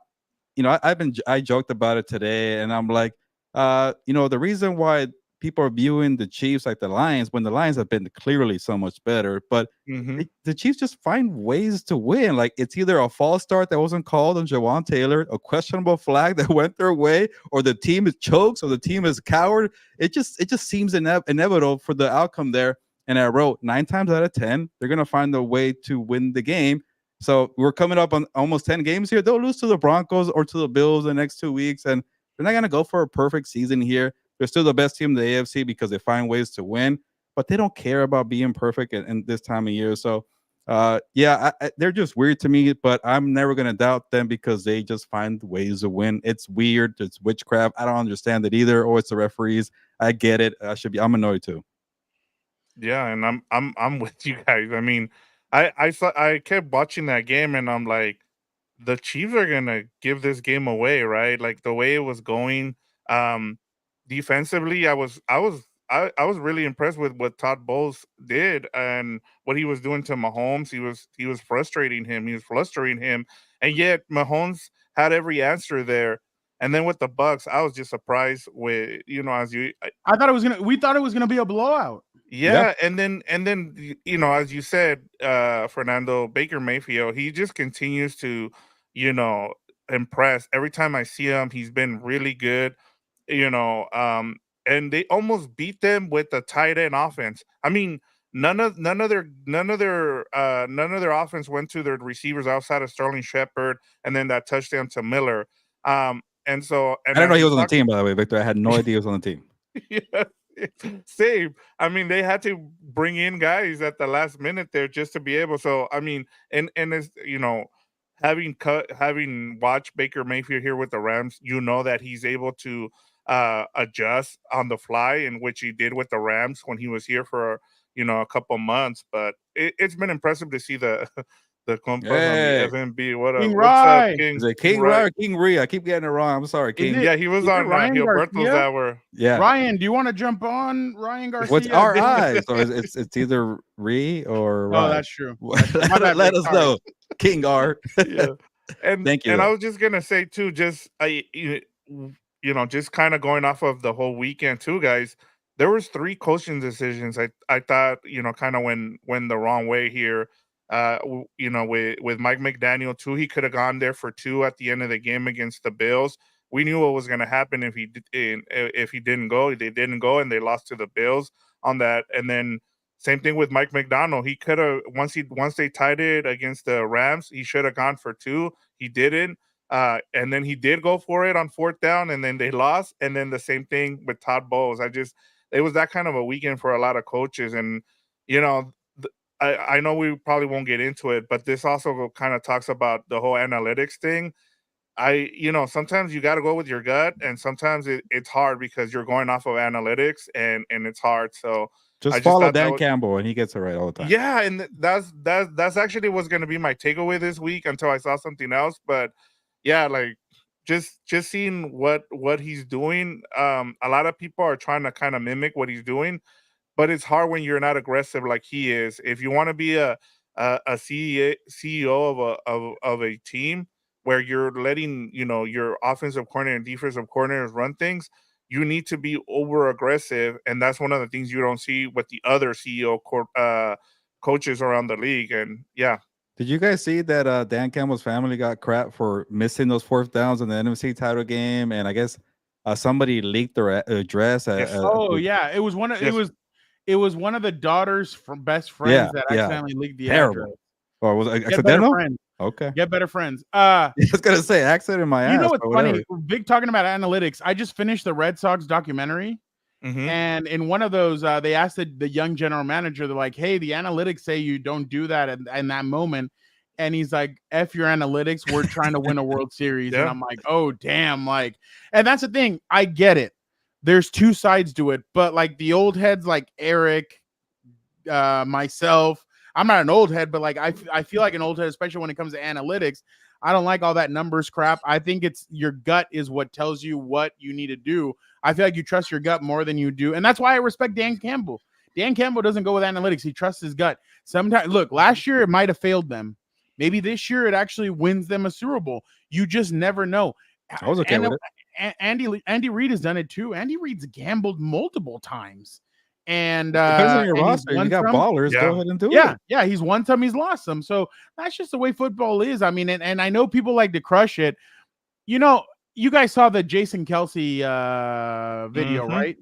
I joked about it today, and I'm like, the reason why people are viewing the Chiefs like the Lions when the Lions have been clearly so much better, but Mm-hmm. the Chiefs just find ways to win. Like it's either a false start that wasn't called on Jawan Taylor, a questionable flag that went their way, or the team is chokes, or the team is coward. It just seems inevitable for the outcome there. And I wrote 9 times out of 10, they're gonna find a way to win the game. So we're coming up on almost 10 games here. They'll lose to the Broncos or to the Bills the next 2 weeks, and they're not gonna go for a perfect season here. They're still the best team in the AFC because they find ways to win, but they don't care about being perfect in this time of year. So, yeah, they're just weird to me, but I'm never going to doubt them because they just find ways to win. It's weird. It's witchcraft. I don't understand it either. Or it's the referees. I get it. I'm annoyed too. Yeah, and I'm with you guys. I mean, I kept watching that game, and I'm like, the Chiefs are gonna give this game away, right? Like the way it was going. Um, Defensively, I was really impressed with what Todd Bowles did and what he was doing to Mahomes. He was frustrating him. He was flustering him, and yet Mahomes had every answer there. And then with the Bucks, I was just surprised with as you We thought it was gonna be a blowout. yeah, and then as you said, Fernando Baker Mayfield, he just continues to, you know, impress. Every time I see him, he's been really good, you know, and they almost beat them with the tight end offense. I mean, none of their offense went to their receivers outside of Sterling Shepard and then that touchdown to Miller. And so I and didn't know as he you was on the talk team, by the way, Victor. I had no idea he was on the team. yeah, same. I mean, they had to bring in guys at the last minute there just to be able. So I mean, and it's having watched Baker Mayfield here with the Rams, that he's able to adjust on the fly, in which he did with the Rams when he was here for a couple months. But it's been impressive to see the the compas on the Hey, FMB. What up? King What's up, Rye. is King? it King King Rye Right? or King Ree? I keep getting it wrong. I'm sorry, Is King. it Yeah, he was is it on Ryan Gilberto's Garcia? hour. Yeah. Ryan, do you want to jump on Ryan Garcia? What's our eyes? So it's either Ree or Oh, Rye. that's true. That's true. My bad, Let Vic, us sorry. know, King R. Yeah. And Thank you, and I though. was just gonna say too, just just kind of going off of the whole weekend too, guys. There was 3 coaching decisions I thought kind of went the wrong way here. With Mike McDaniel too, he could have gone there for 2 at the end of the game against the Bills. We knew what was going to happen if he didn't go. They didn't go, and they lost to the Bills on that. And then same thing with Mike McDonald. He could have once they tied it against the Rams, he should have gone for 2. He didn't. And then he did go for it on 4th down, and then they lost. And then the same thing with Todd Bowles. It was that kind of a weekend for a lot of coaches. And, you know, I know we probably won't get into it, but this also kind of talks about the whole analytics thing. Sometimes you got to go with your gut, and sometimes it's hard because you're going off of analytics, and it's hard. So I Just just follow thought that Dan was, Campbell, and he gets it right all the time. yeah, and that's actually what's going to be my takeaway this week until I saw something else. But yeah, like just seeing what he's doing. A lot of people are trying to kind of mimic what he's doing, but it's hard when you're not aggressive like he is. If you want to be a CEO of a team where you're letting your offensive coordinator and defensive coordinators run things, you need to be over aggressive, and that's one of the things you don't see with the other coaches around the league. And yeah, Did you guys see that Dan Campbell's family got crap for missing those 4th downs in the NFC title game? And I guess somebody leaked their address. Yes. Oh yeah, it was one of Yes. it was one of the daughters from best Yeah, friends that yeah. accidentally leaked the Terrible. address. Or was it Get better accidental? friends. Okay. Get better friends. I was gonna say accident in my ass. You know what's but funny? whatever. Big talking about analytics. I just finished the Red Sox documentary, Mhm. and in one of those, they asked the young general manager, they're like, "Hey, the analytics say you don't do that in that moment," and he's like, "F your analytics. We're trying to win a World Series," and Yeah. I'm like, "Oh damn!" Like, and that's the thing. I get it. There's 2 sides to it, but like the old heads, like Eric, myself, I'm not an old head, but like I feel like an old head, especially when it comes to analytics. I don't like all that numbers crap. I think it's your gut is what tells you what you need to do. I feel like you trust your gut more than you do, and that's why I respect Dan Campbell. Dan Campbell doesn't go with analytics. He trusts his gut. Sometimes, look, last year it might have failed them. Maybe this year it actually wins them a Super Bowl. You just never know. I was okay with it. Andy Reid has done it too. Andy Reid's gambled multiple times. And depends on your roster. You got some. ballers. Yeah. Go ahead and do Yeah, it. yeah, he's won some, he's lost some. So that's just the way football is. I mean, and I know people like to crush it. You know, you guys saw the Jason Kelsey video, Mhm. right?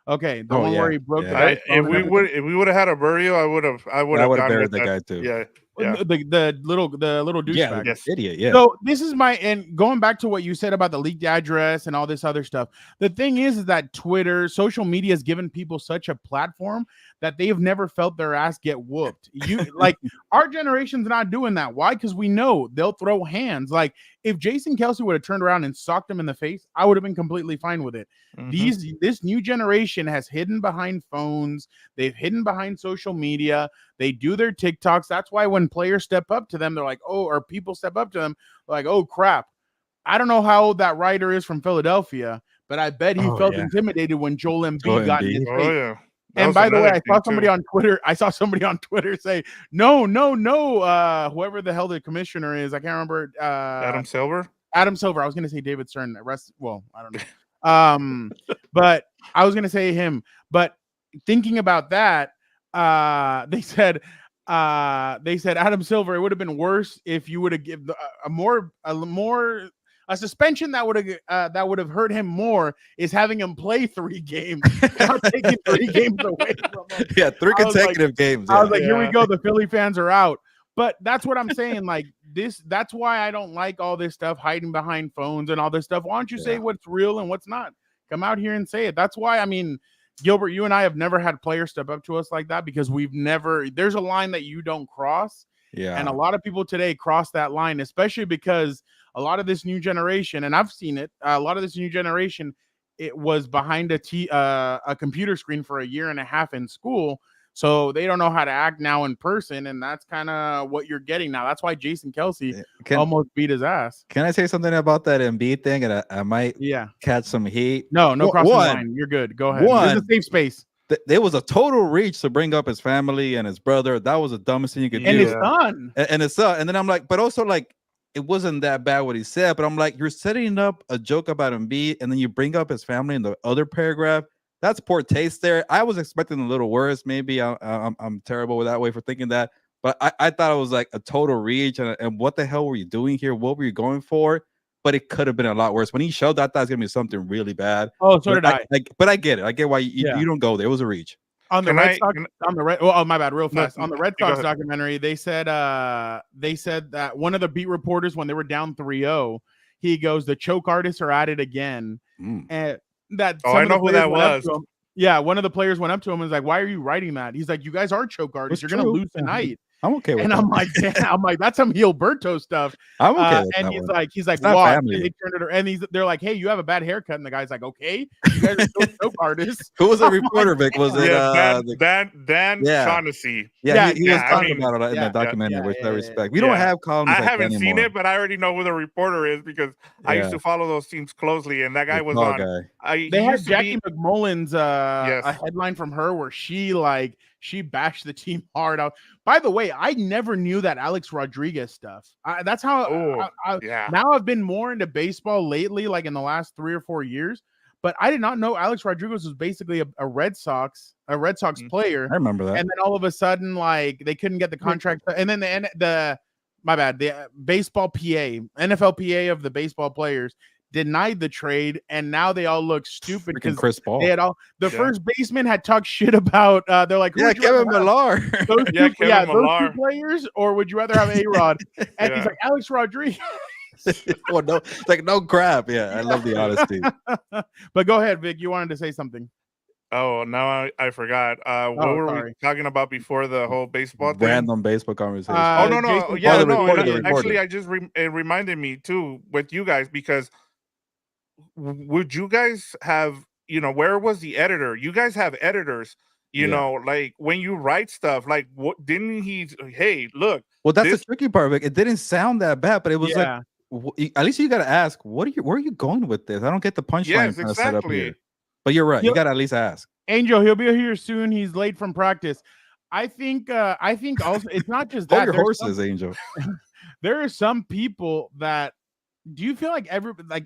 Okay, the Oh, one yeah, where he broke the yeah. guy's phone and everything. If we would have had a burial, I would have I would gone have buried with that guy too. Yeah. The little douchebag. Yeah, the Yes. idiot. Yeah. So this is and going back to what you said about the leaked address and all this other stuff. The thing is that Twitter, social media has given people such a platform that they have never felt their ass get whooped. You like our generation's not doing that. Why? Because we know they'll throw hands. Like if Jason Kelsey would have turned around and socked him in the face, I would have been completely fine with it. Mhm. This new generation has hidden behind phones. They've hidden behind social media. They do their TikToks. That's why when players step up to them, they're like, oh, or people step up to them, like, oh crap. I don't know how old that writer is from Philadelphia, but I bet he felt intimidated when Joel Embiid got in his Oh face. yeah. That And was by the way, another I thing, saw somebody too. on Twitter. I saw somebody on Twitter say, no, whoever the hell the commissioner is, I can't remember. Adam Silver. Adam Silver. I was going to say David Stern. Well, I don't know. But I was going to say him. But thinking about that, they said Adam Silver. It would have been worse if you would have given a suspension that would have hurt him more is having him play 3 games, not taking 3 games away from him. Yeah, 3 consecutive games. I Yeah. was like, here we go. The Philly fans are out. But that's what I'm saying. Like this, that's why I don't like all this stuff hiding behind phones and all this stuff. Why don't you say what's real and what's not? Come out here and say it. That's why, I mean, Gilbert, you and I have never had players step up to us like that because there's a line that you don't cross. Yeah. And a lot of people today cross that line, especially because a lot of this new generation, and I've seen it, a lot of this new generation, it was behind a computer screen for a year and a half in school. So they don't know how to act now in person, and that's kind of what you're getting now. That's why Jason Kelsey almost beat his ass. Can I say something about that Embiid thing? And I might catch some heat. No crossing the line. You're good. Go ahead. This is a safe space. There was a total reach to bring up his family and his brother. That was the dumbest thing you could do. And his son. And his son. And then I'm like, but also like, it wasn't that bad what he said. But I'm like, you're setting up a joke about Embiid, and then you bring up his family in the other paragraph. That's poor taste there. I was expecting a little worse. Maybe I'm terrible with that way for thinking that. But I thought it was like a total reach. And what the hell were you doing here? What were you going for? But it could have been a lot worse. When he showed that, I thought it was going to be something really bad. Oh, so did I. But I get it. I get why you don't go there. It was a reach. On the Red Sox, oh my bad, real fast. On the Red Sox documentary, they said that one of the beat reporters, when they were down 3-0, he goes, the choke artists are at it again. And that I know who that was. Yeah, one of the players went up to him and was like, why are you writing that? He's like, you guys are choke artists. You're going to lose tonight. I'm okay with that. I'm like, damn. I'm like, that's some Gilberto stuff. I'm okay with and that he's like, why? And they turned it, and they're like, hey, you have a bad haircut. And the guy's like, okay, you guys are still choke artists. Who was the reporter, Vic? Was it Dan Shaughnessy? Yeah, he was talking about it in the documentary, which I respect. We don't have columns. I haven't seen it, but I already know who the reporter is because I used to follow those teams closely, and that guy was on. They had Jackie McMullen's a headline from her where she bashed the team hard out. By the way, I never knew that Alex Rodriguez stuff. That's how now I've been more into baseball lately, like in the last 3 or 4 years. But I did not know Alex Rodriguez was basically a Red Sox player. I remember that. And then all of a sudden, like they couldn't get the contract. And then the baseball PA, NFL PA of the baseball players denied the trade, and now they all look stupid because Chris Paul. They had first baseman had talked shit about. They're like, Kevin Millar. Those two players, or would you rather have A-Rod? And he's like, Alex Rodriguez. Well, no, it's like no crap. Yeah, I love the honesty. But go ahead, Vic. You wanted to say something. Oh, now I forgot. What were we talking about before the whole baseball thing? Random baseball conversation. No. Yeah, no. Actually, I just it reminded me too with you guys because would you guys have, where was the editor? You guys have editors. You Yeah. know, like when you write stuff, like what didn't he? Hey, look, Well, that's the this, tricky part of it. It didn't sound that bad, but it was like, Yeah. at least you got to ask, where are you going with this? I don't get the punchline yes, kind of set up exactly. here. But you're right. You He'll- got to at least ask. Angel, he'll be here soon. He's late from practice. I think also it's not just Hold that. your horses, Angel. There are some people that do you feel like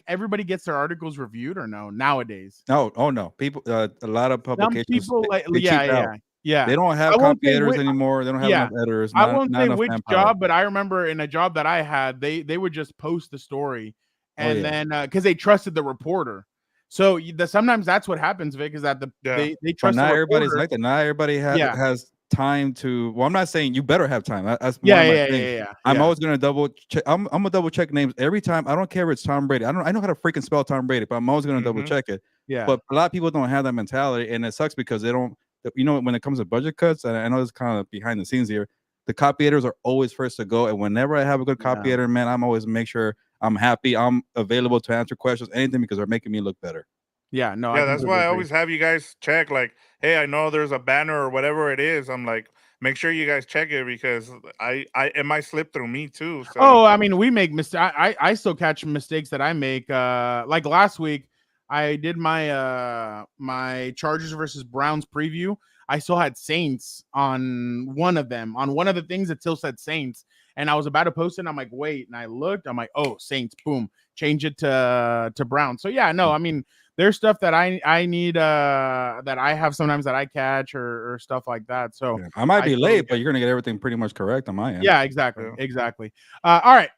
everybody gets their articles reviewed or no nowadays? No, oh no. People, a lot of Some publications, people like they cheap out. yeah. They don't have I won't copy say editors which, anymore. They don't have yeah. enough editors. I Not won't not say enough which manpower. job, but I remember in a job that I had, they would just post the story, Oh and yeah. then because they trusted the reporter. So sometimes that's what happens, Vic, is that Yeah. they But trust the not everybody's reporter. like that. Not everybody Yeah. has time to. Well, I'm not saying you better have time. That's one Yeah, of my yeah, things. yeah, yeah. I'm yeah. always gonna double check. I'm gonna double check names every time. I don't care if it's Tom Brady. I know how to freaking spell Tom Brady, but I'm always gonna double Mhm. check it. Yeah. But a lot of people don't have that mentality, and it sucks because they don't. You know, when it comes to budget cuts, and I know it's kind of behind the scenes here. The copy editors are always first to go, and whenever I have a good copy Yeah. editor, man, I'm always make sure I'm happy. I'm available to answer questions, anything, because they're making me look better. Yeah, no, I Yeah, that's completely why I agree. always have you guys check. Like, hey, I know there's a banner or whatever it is. I'm like, make sure you guys check it because it might slip through me too. So Oh, I mean, we make mistakes. I still catch mistakes that I make. Like last week, I did my Chargers versus Browns preview. I still had Saints on one of them. On one of the things, it still said Saints, and I was about to post it. And I'm like, wait, and I looked. I'm like, oh, Saints. Boom, change it to Browns. So yeah, no, I mean, there's stuff that I need that I have sometimes that I catch or stuff like that. So Yeah. I might I be totally late, but you're gonna get everything pretty much correct on my end. yeah, exactly, yeah. exactly. All right,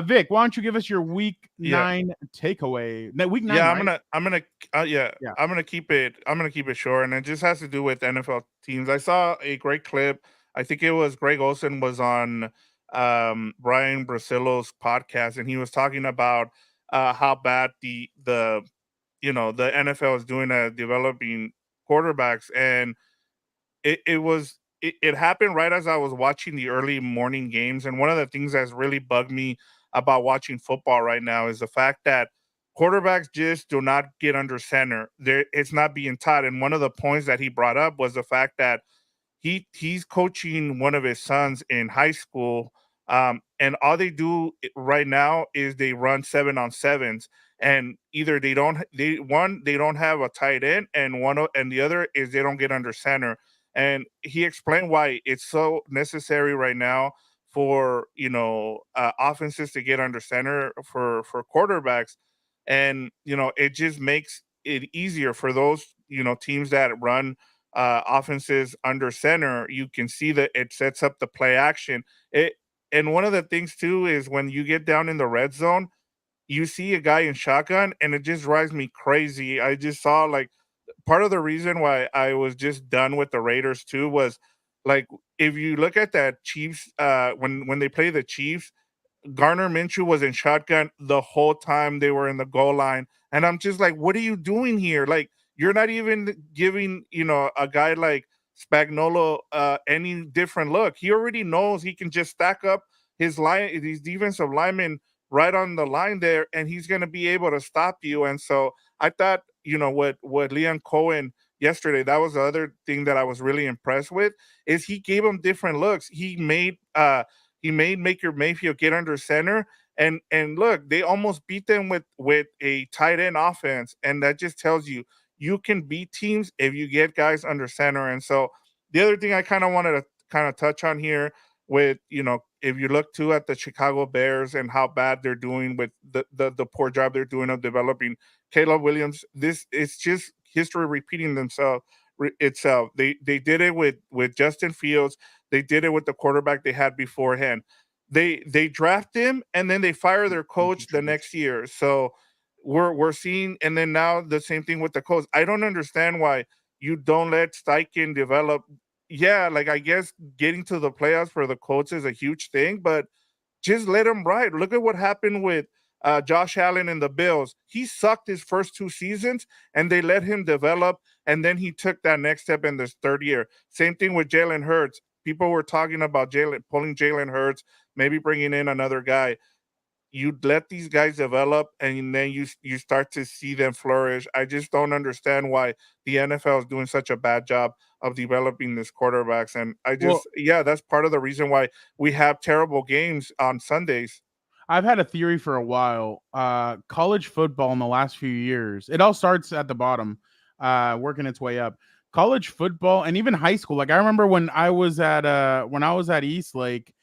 Vic, why don't you give us your week Yeah. 9 takeaway? No, week 9, Yeah, right? yeah, Yeah. I'm gonna keep it short, and it just has to do with NFL teams. I saw a great clip. I think it was Greg Olson was on Brian Brasillo's podcast, and he was talking about how bad the NFL is doing at developing quarterbacks, and it happened right as I was watching the early morning games. And one of the things that's really bugged me about watching football right now is the fact that quarterbacks just do not get under center. It's not being taught. And one of the points that he brought up was the fact that he's coaching one of his sons in high school, and all they do right now is they run 7-on-7s, and either they don't have a tight end, and the other is they don't get under center. And he explained why it's so necessary right now for offenses to get under center for quarterbacks. And it just makes it easier for those teams that run offenses under center. You can see that it sets up the play action. And one of the things too is when you get down in the red zone, you see a guy in shotgun, and it just drives me crazy. I just saw, like, part of the reason why I was just done with the Raiders too was, like, if you look at that Chiefs, when they play the Chiefs, Garner Minshew was in shotgun the whole time they were in the goal line. And I'm just like, what are you doing here? Like, you're not even giving, a guy like Spagnolo any different look. He already knows he can just stack up these defensive linemen right on the line there, and he's going to be able to stop you. And so I thought, what Leon Cohen yesterday, that was the other thing that I was really impressed with, is he gave him different looks. He made Baker Mayfield get under center, and look, they almost beat them with a tight end offense, and that just tells you you can beat teams if you get guys under center. And so the other thing I kind of wanted to kind of touch on here with if you look too at the Chicago Bears and how bad they're doing with the poor job they're doing of developing Caleb Williams, this it's just history repeating itself. They did it with Justin Fields. They did it with the quarterback they had beforehand. They draft him, and then they fire their coach the next year. So we're seeing, and then now the same thing with the coach. I don't understand why you don't let Steichen develop. Yeah, like, I guess getting to the playoffs for the Colts is a huge thing, but just let him ride. Look at what happened with Josh Allen and the Bills. He sucked his first 2 seasons, and they let him develop, and then he took that next step in this third year. Same thing with Jalen Hurts. People were talking about pulling Jalen Hurts, maybe bringing in another guy. you let these guys develop, and then you start to see them flourish. I just don't understand why the NFL is doing such a bad job of developing these quarterbacks. And Well, that's part of the reason why we have terrible games on Sundays. I've had a theory for a while. College football in the last few years, it all starts at the bottom, working its way up. College football and even high school. Like I remember when I was at Eastlake,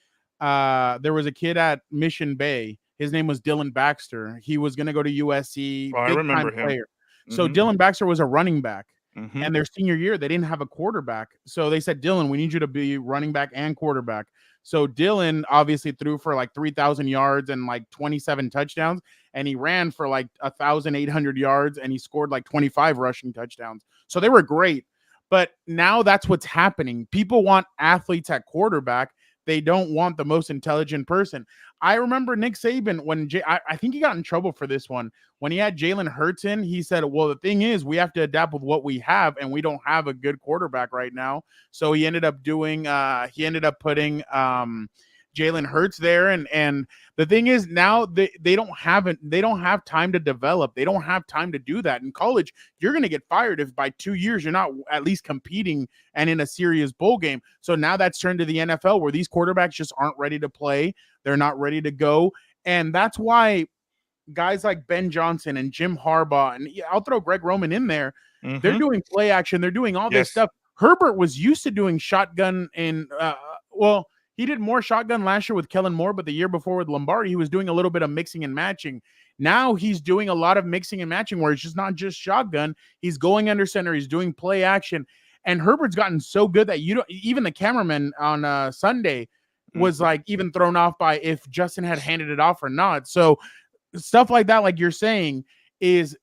there was a kid at Mission Bay. His name was Dylan Baxter. He was going to go to USC, Oh, I big remember time him. player. So Mhm. Dylan Baxter was a running back. Mhm. And their senior year, they didn't have a quarterback. So they said, Dylan, we need you to be running back and quarterback. So Dylan obviously threw for like 3,000 yards and like 27 touchdowns. And he ran for like 1,800 yards and he scored like 25 rushing touchdowns. So they were great. But now that's what's happening. People want athletes at quarterback. They don't want the most intelligent person. I remember Nick Saban when I think he got in trouble for this one. When he had Jalen Hurts in, he said, well, the thing is, we have to adapt with what we have, and we don't have a good quarterback right now. So he ended up putting Jalen Hurts there. And the thing is, now they don't have time to develop. They don't have time to do that. In college, you're going to get fired if by 2 years you're not at least competing and in a serious bowl game. So now that's turned to the NFL where these quarterbacks just aren't ready to play. They're not ready to go. And that's why guys like Ben Johnson and Jim Harbaugh, and I'll throw Greg Roman in there. They're doing play action. They're doing all this stuff. Herbert was used to doing shotgun he did more shotgun last year with Kellen Moore, but the year before with Lombardi, he was doing a little bit of mixing and matching. Now he's doing a lot of mixing and matching where it's just not just shotgun. He's going under center. He's doing play action. And Herbert's gotten so good that even the cameraman on Sunday was like even thrown off by if Justin had handed it off or not. So stuff like that, like you're saying, is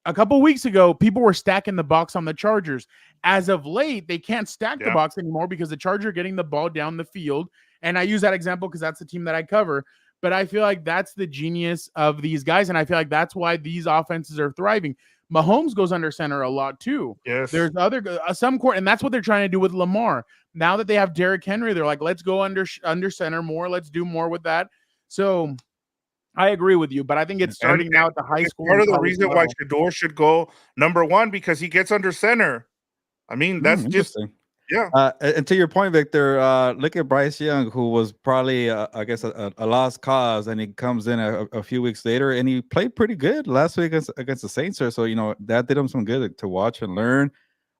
a couple weeks ago, people were stacking the box on the Chargers. As of late, they can't stack the box anymore because the Chargers are getting the ball down the field. And I use that example because that's the team that I cover. But I feel like that's the genius of these guys. And I feel like that's why these offenses are thriving. Mahomes goes under center a lot too. Yes. There's some court, and that's what they're trying to do with Lamar. Now that they have Derrick Henry, they're like, let's go under center more. Let's do more with that. So I agree with you, but I think it's starting now at the high school. Part of the reason why Shador should go number one because he gets under center. I mean, that's just And to your point, Victor, look at Bryce Young, who was probably, I guess, a lost cause, and he comes in a few weeks later, and he played pretty good last week against the Saints. So that did him some good to watch and learn.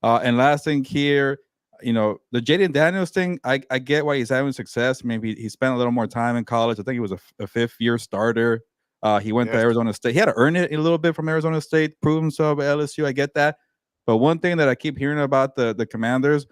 And last thing here, the Jaden Daniels thing, I get why he's having success. Maybe he spent a little more time in college. I think he was a fifth-year starter. He went to Arizona State. He had to earn it a little bit from Arizona State, prove himself at LSU. I get that. But one thing that I keep hearing about the Commanders,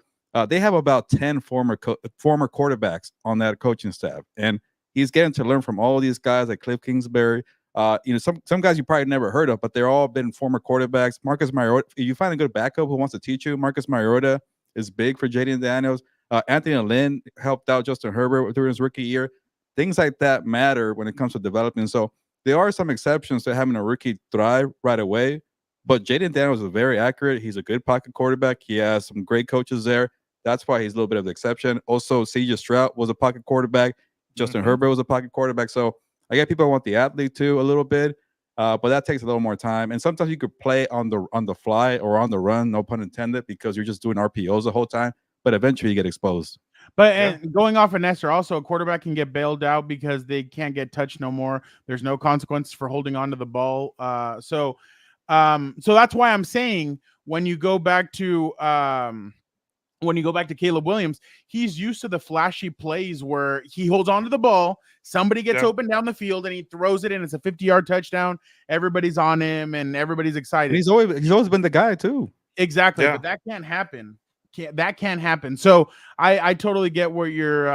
they have about 10 former quarterbacks on that coaching staff. And he's getting to learn from all of these guys like Cliff Kingsbury. Some guys you probably never heard of, but they're all been former quarterbacks. Marcus Mariota, if you find a good backup who wants to teach you, Marcus Mariota is big for Jaden Daniels. Anthony Lynn helped out Justin Herbert during his rookie year. Things like that matter when it comes to developing. So there are some exceptions to having a rookie thrive right away. But Jaden Daniels is very accurate. He's a good pocket quarterback. He has some great coaches there. That's why he's a little bit of the exception. Also, C.J. Stroud was a pocket quarterback. Justin Herbert was a pocket quarterback. So I get people want the athlete too a little bit, but that takes a little more time. And sometimes you could play on the fly or on the run, no pun intended, because you're just doing RPOs the whole time. But eventually you get exposed. But and going off of Nestor, also a quarterback can get bailed out because they can't get touched no more. There's no consequences for holding on to the ball. So that's why I'm saying when you go back to Caleb Williams, he's used to the flashy plays where he holds on to the ball, somebody gets open down the field, and he throws it in. It's a 50-yard touchdown. Everybody's on him, and everybody's excited. And he's always been the guy too. Exactly, but that can't happen. That can't happen. So I totally get what you're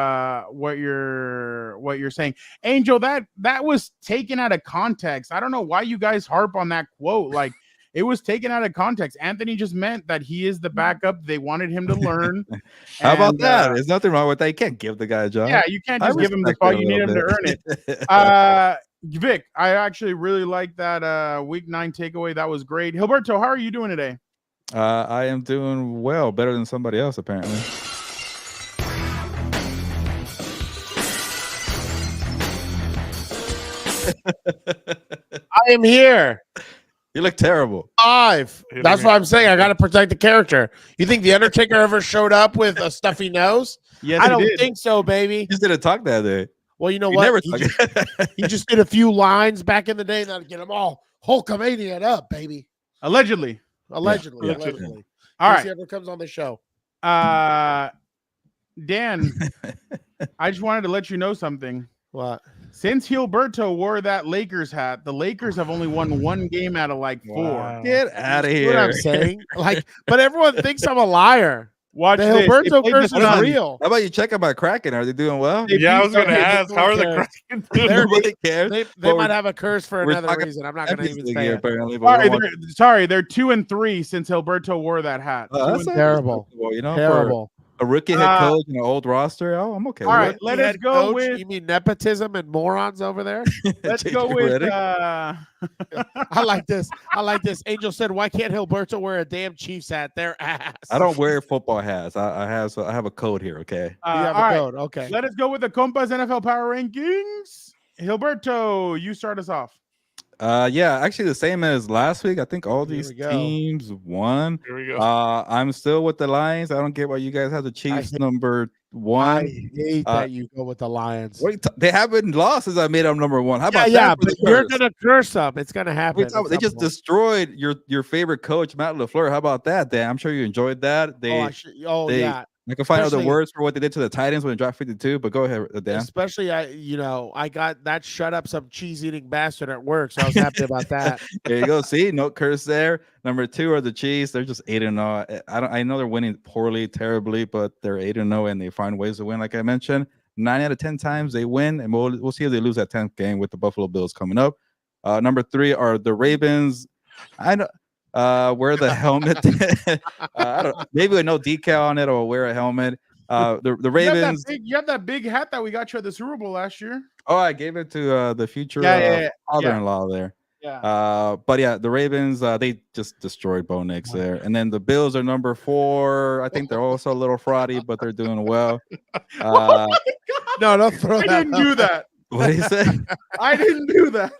saying. Angel, that was taken out of context. I don't know why you guys harp on that quote. Like, it was taken out of context. Anthony just meant that he is the backup. They wanted him to learn. How about that? There's nothing wrong with that. You can't give the guy a job. Yeah, you can't just give him the spot. You need him to earn it. Vic, I actually really like that week 9 takeaway. That was great. Gilberto, how are you doing today? I am doing well, better than somebody else, apparently. I am here. You look terrible. Live. Hit That's me. what I'm saying. I got to protect the character. You think the Undertaker ever showed up with a stuffy nose? Yes, I he don't did. think so, baby. You just didn't talk that day. Well, you know You what? never He talk. just, he just did a few lines back in the day that'd get them all Hulkamanian up, baby. Allegedly. Allegedly. Yeah. Allegedly. All In right. case he ever comes on the show. Dan, I just wanted to let you know something. What? Since Gilberto wore that Lakers hat, the Lakers have only won one game out of like 4. Wow. Get out of See what I'm here. saying? Like, but everyone thinks I'm a liar. Watch The this. They Gilberto played curse the is Suns. real. How about you check about Kraken? Are they doing well? They Yeah, I beat was gonna the- ask. How are the cares. Kraken doing? They're- Nobody cares. They But might we're- have a curse for we're another talking reason. I'm not going to Champions even League say here, it. apparently. But we Sorry, don't want- they're 2-3 since Gilberto wore that hat. Oh, 2 that's and Terrible. acceptable, you know, Terrible. for a rookie head coach and an old roster. Oh, I'm okay. All with right, it. let Head us go coach? with You mean nepotism and morons over there? let's JJ go with Redick. I like this. I like this. Angel said, "Why can't Gilberto wear a damn Chiefs hat? Their ass." I don't wear football hats. I have a code here. Okay. You have all a right. code. Okay. Let us go with the Compas NFL Power Rankings. Gilberto, you start us off. Yeah, actually the same as last week. I think all Here these we go. teams won. Here we go. I'm still with the Lions. I don't get why you guys have the Chiefs number I 1. hate Uh, that you go with the Lions. What are you they haven't lost since I made them number 1. How Yeah, about yeah, that for but the you're curse? gonna curse them. It's gonna happen. What are you talking about? They just destroyed your favorite coach, Matt LaFleur. How about that, Dan? I'm sure you enjoyed that. They they- yeah. I can find other Especially- words for what they did to the Titans when they dropped 52, but go ahead, Dan. Especially, I got that shut up some cheese eating bastard at work, so I was happy about that. There you go. See, no curse there. Number 2 are the Chiefs. They're just 8-0. I know they're winning poorly, terribly, but they're 8-0 and they find ways to win. Like I mentioned, 9 out of 10 times they win, and we'll see if they lose that 10th game with the Buffalo Bills coming up. Number 3 are the Ravens. I know. Wear the helmet. I don't. Maybe with no decal on it, or wear a helmet. The Ravens. You have that big hat that we got you at the Super Bowl last year. Oh, I gave it to the future Yeah. father-in-law there. Yeah. But yeah, the Ravens, they just destroyed Bo Nix there. And then the Bills are number 4. I think they're also a little fraudy, but they're doing well. No, don't throw I that. didn't do that. What do you say? I didn't do that.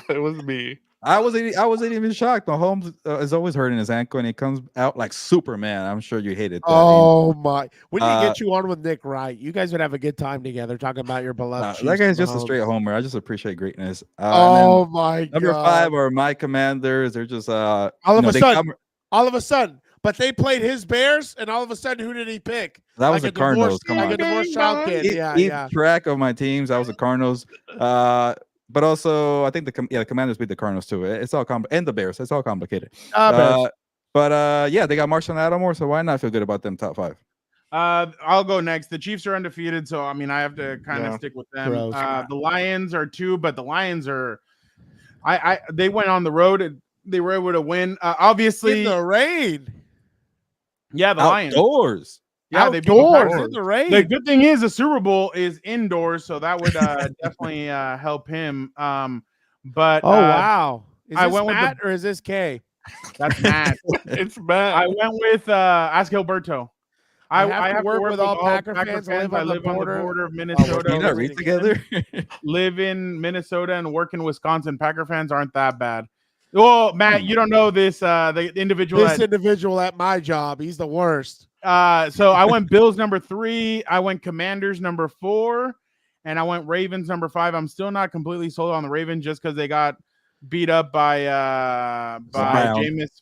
It was me. I wasn't even shocked. Mahomes is always hurting his ankle, and he comes out like Superman. I'm sure you hated that. Oh my! We need to get you on with Nick Wright. You guys would have a good time together talking about your beloved. Chiefs that guy's just a Mahomes. straight homer. I just appreciate greatness. Oh my god! Number 5 are my Commanders. They're just all of a sudden. But they played his Bears, and all of a sudden, who did he pick? That was the Cardinals. Come like on. a divorced child kid. Keep track of my teams. That was the Cardinals. But also, I think the Commanders beat the Cardinals too. It's all and the Bears. It's all complicated. But yeah, they got Marshall Lattimore, so why not feel good about them top 5? I'll go next. The Chiefs are undefeated, so I mean I have to kind of stick with them. The Lions are 2, but the Lions are they went on the road and they were able to win. Obviously in the rain. Yeah, the Lions. Outdoors. Yeah, outdoors in the rain. The good thing is the Super Bowl is indoors, so that would definitely help him. But wow, is I this went Matt with or is this K? That's Matt. It's Matt. I went with ask Gilberto. I have to work with all Packer fans. I live on the border of Minnesota. Do you not read together? Live in Minnesota and work in Wisconsin. Packer fans aren't that bad. Well, Matt, you don't know this. The individual. Individual at my job, he's the worst. So I went Bills number 3. I went Commanders number 4, and I went Ravens number 5. I'm still not completely sold on the Ravens just because they got beat up by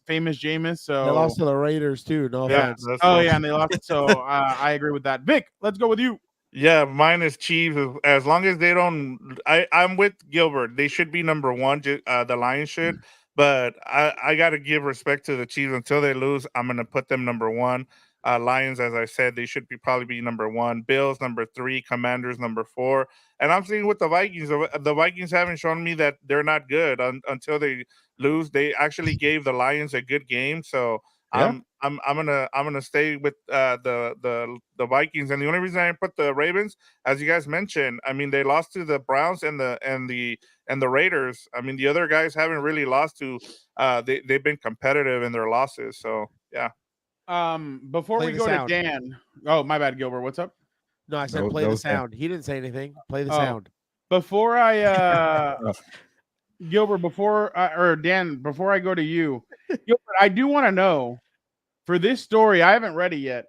famous Jameis. So they lost to the Raiders too. No offense. And they lost. So I agree with that. Vic, let's go with you. Yeah, mine is Chiefs. As long as they don't, I'm with Gilbert. They should be number 1. The Lions should, but I got to give respect to the Chiefs until they lose. I'm going to put them number 1. Lions, as I said, they should probably be number 1. Bills number 3. Commanders number 4. And I'm seeing with the Vikings. The Vikings haven't shown me that they're not good until they lose. They actually gave the Lions a good game, so Yeah. I'm gonna stay with the Vikings. And the only reason I put the Ravens, as you guys mentioned, I mean they lost to the Browns and the Raiders. I mean the other guys haven't really lost to. They've been competitive in their losses. So yeah. Before we go to Dan. Oh, my bad, Gilbert. What's up? No, I said play the sound. He didn't say anything. Play the sound. before I Gilbert, or Dan, before I go to you, Gilbert, I do want to know for this story. I haven't read it yet.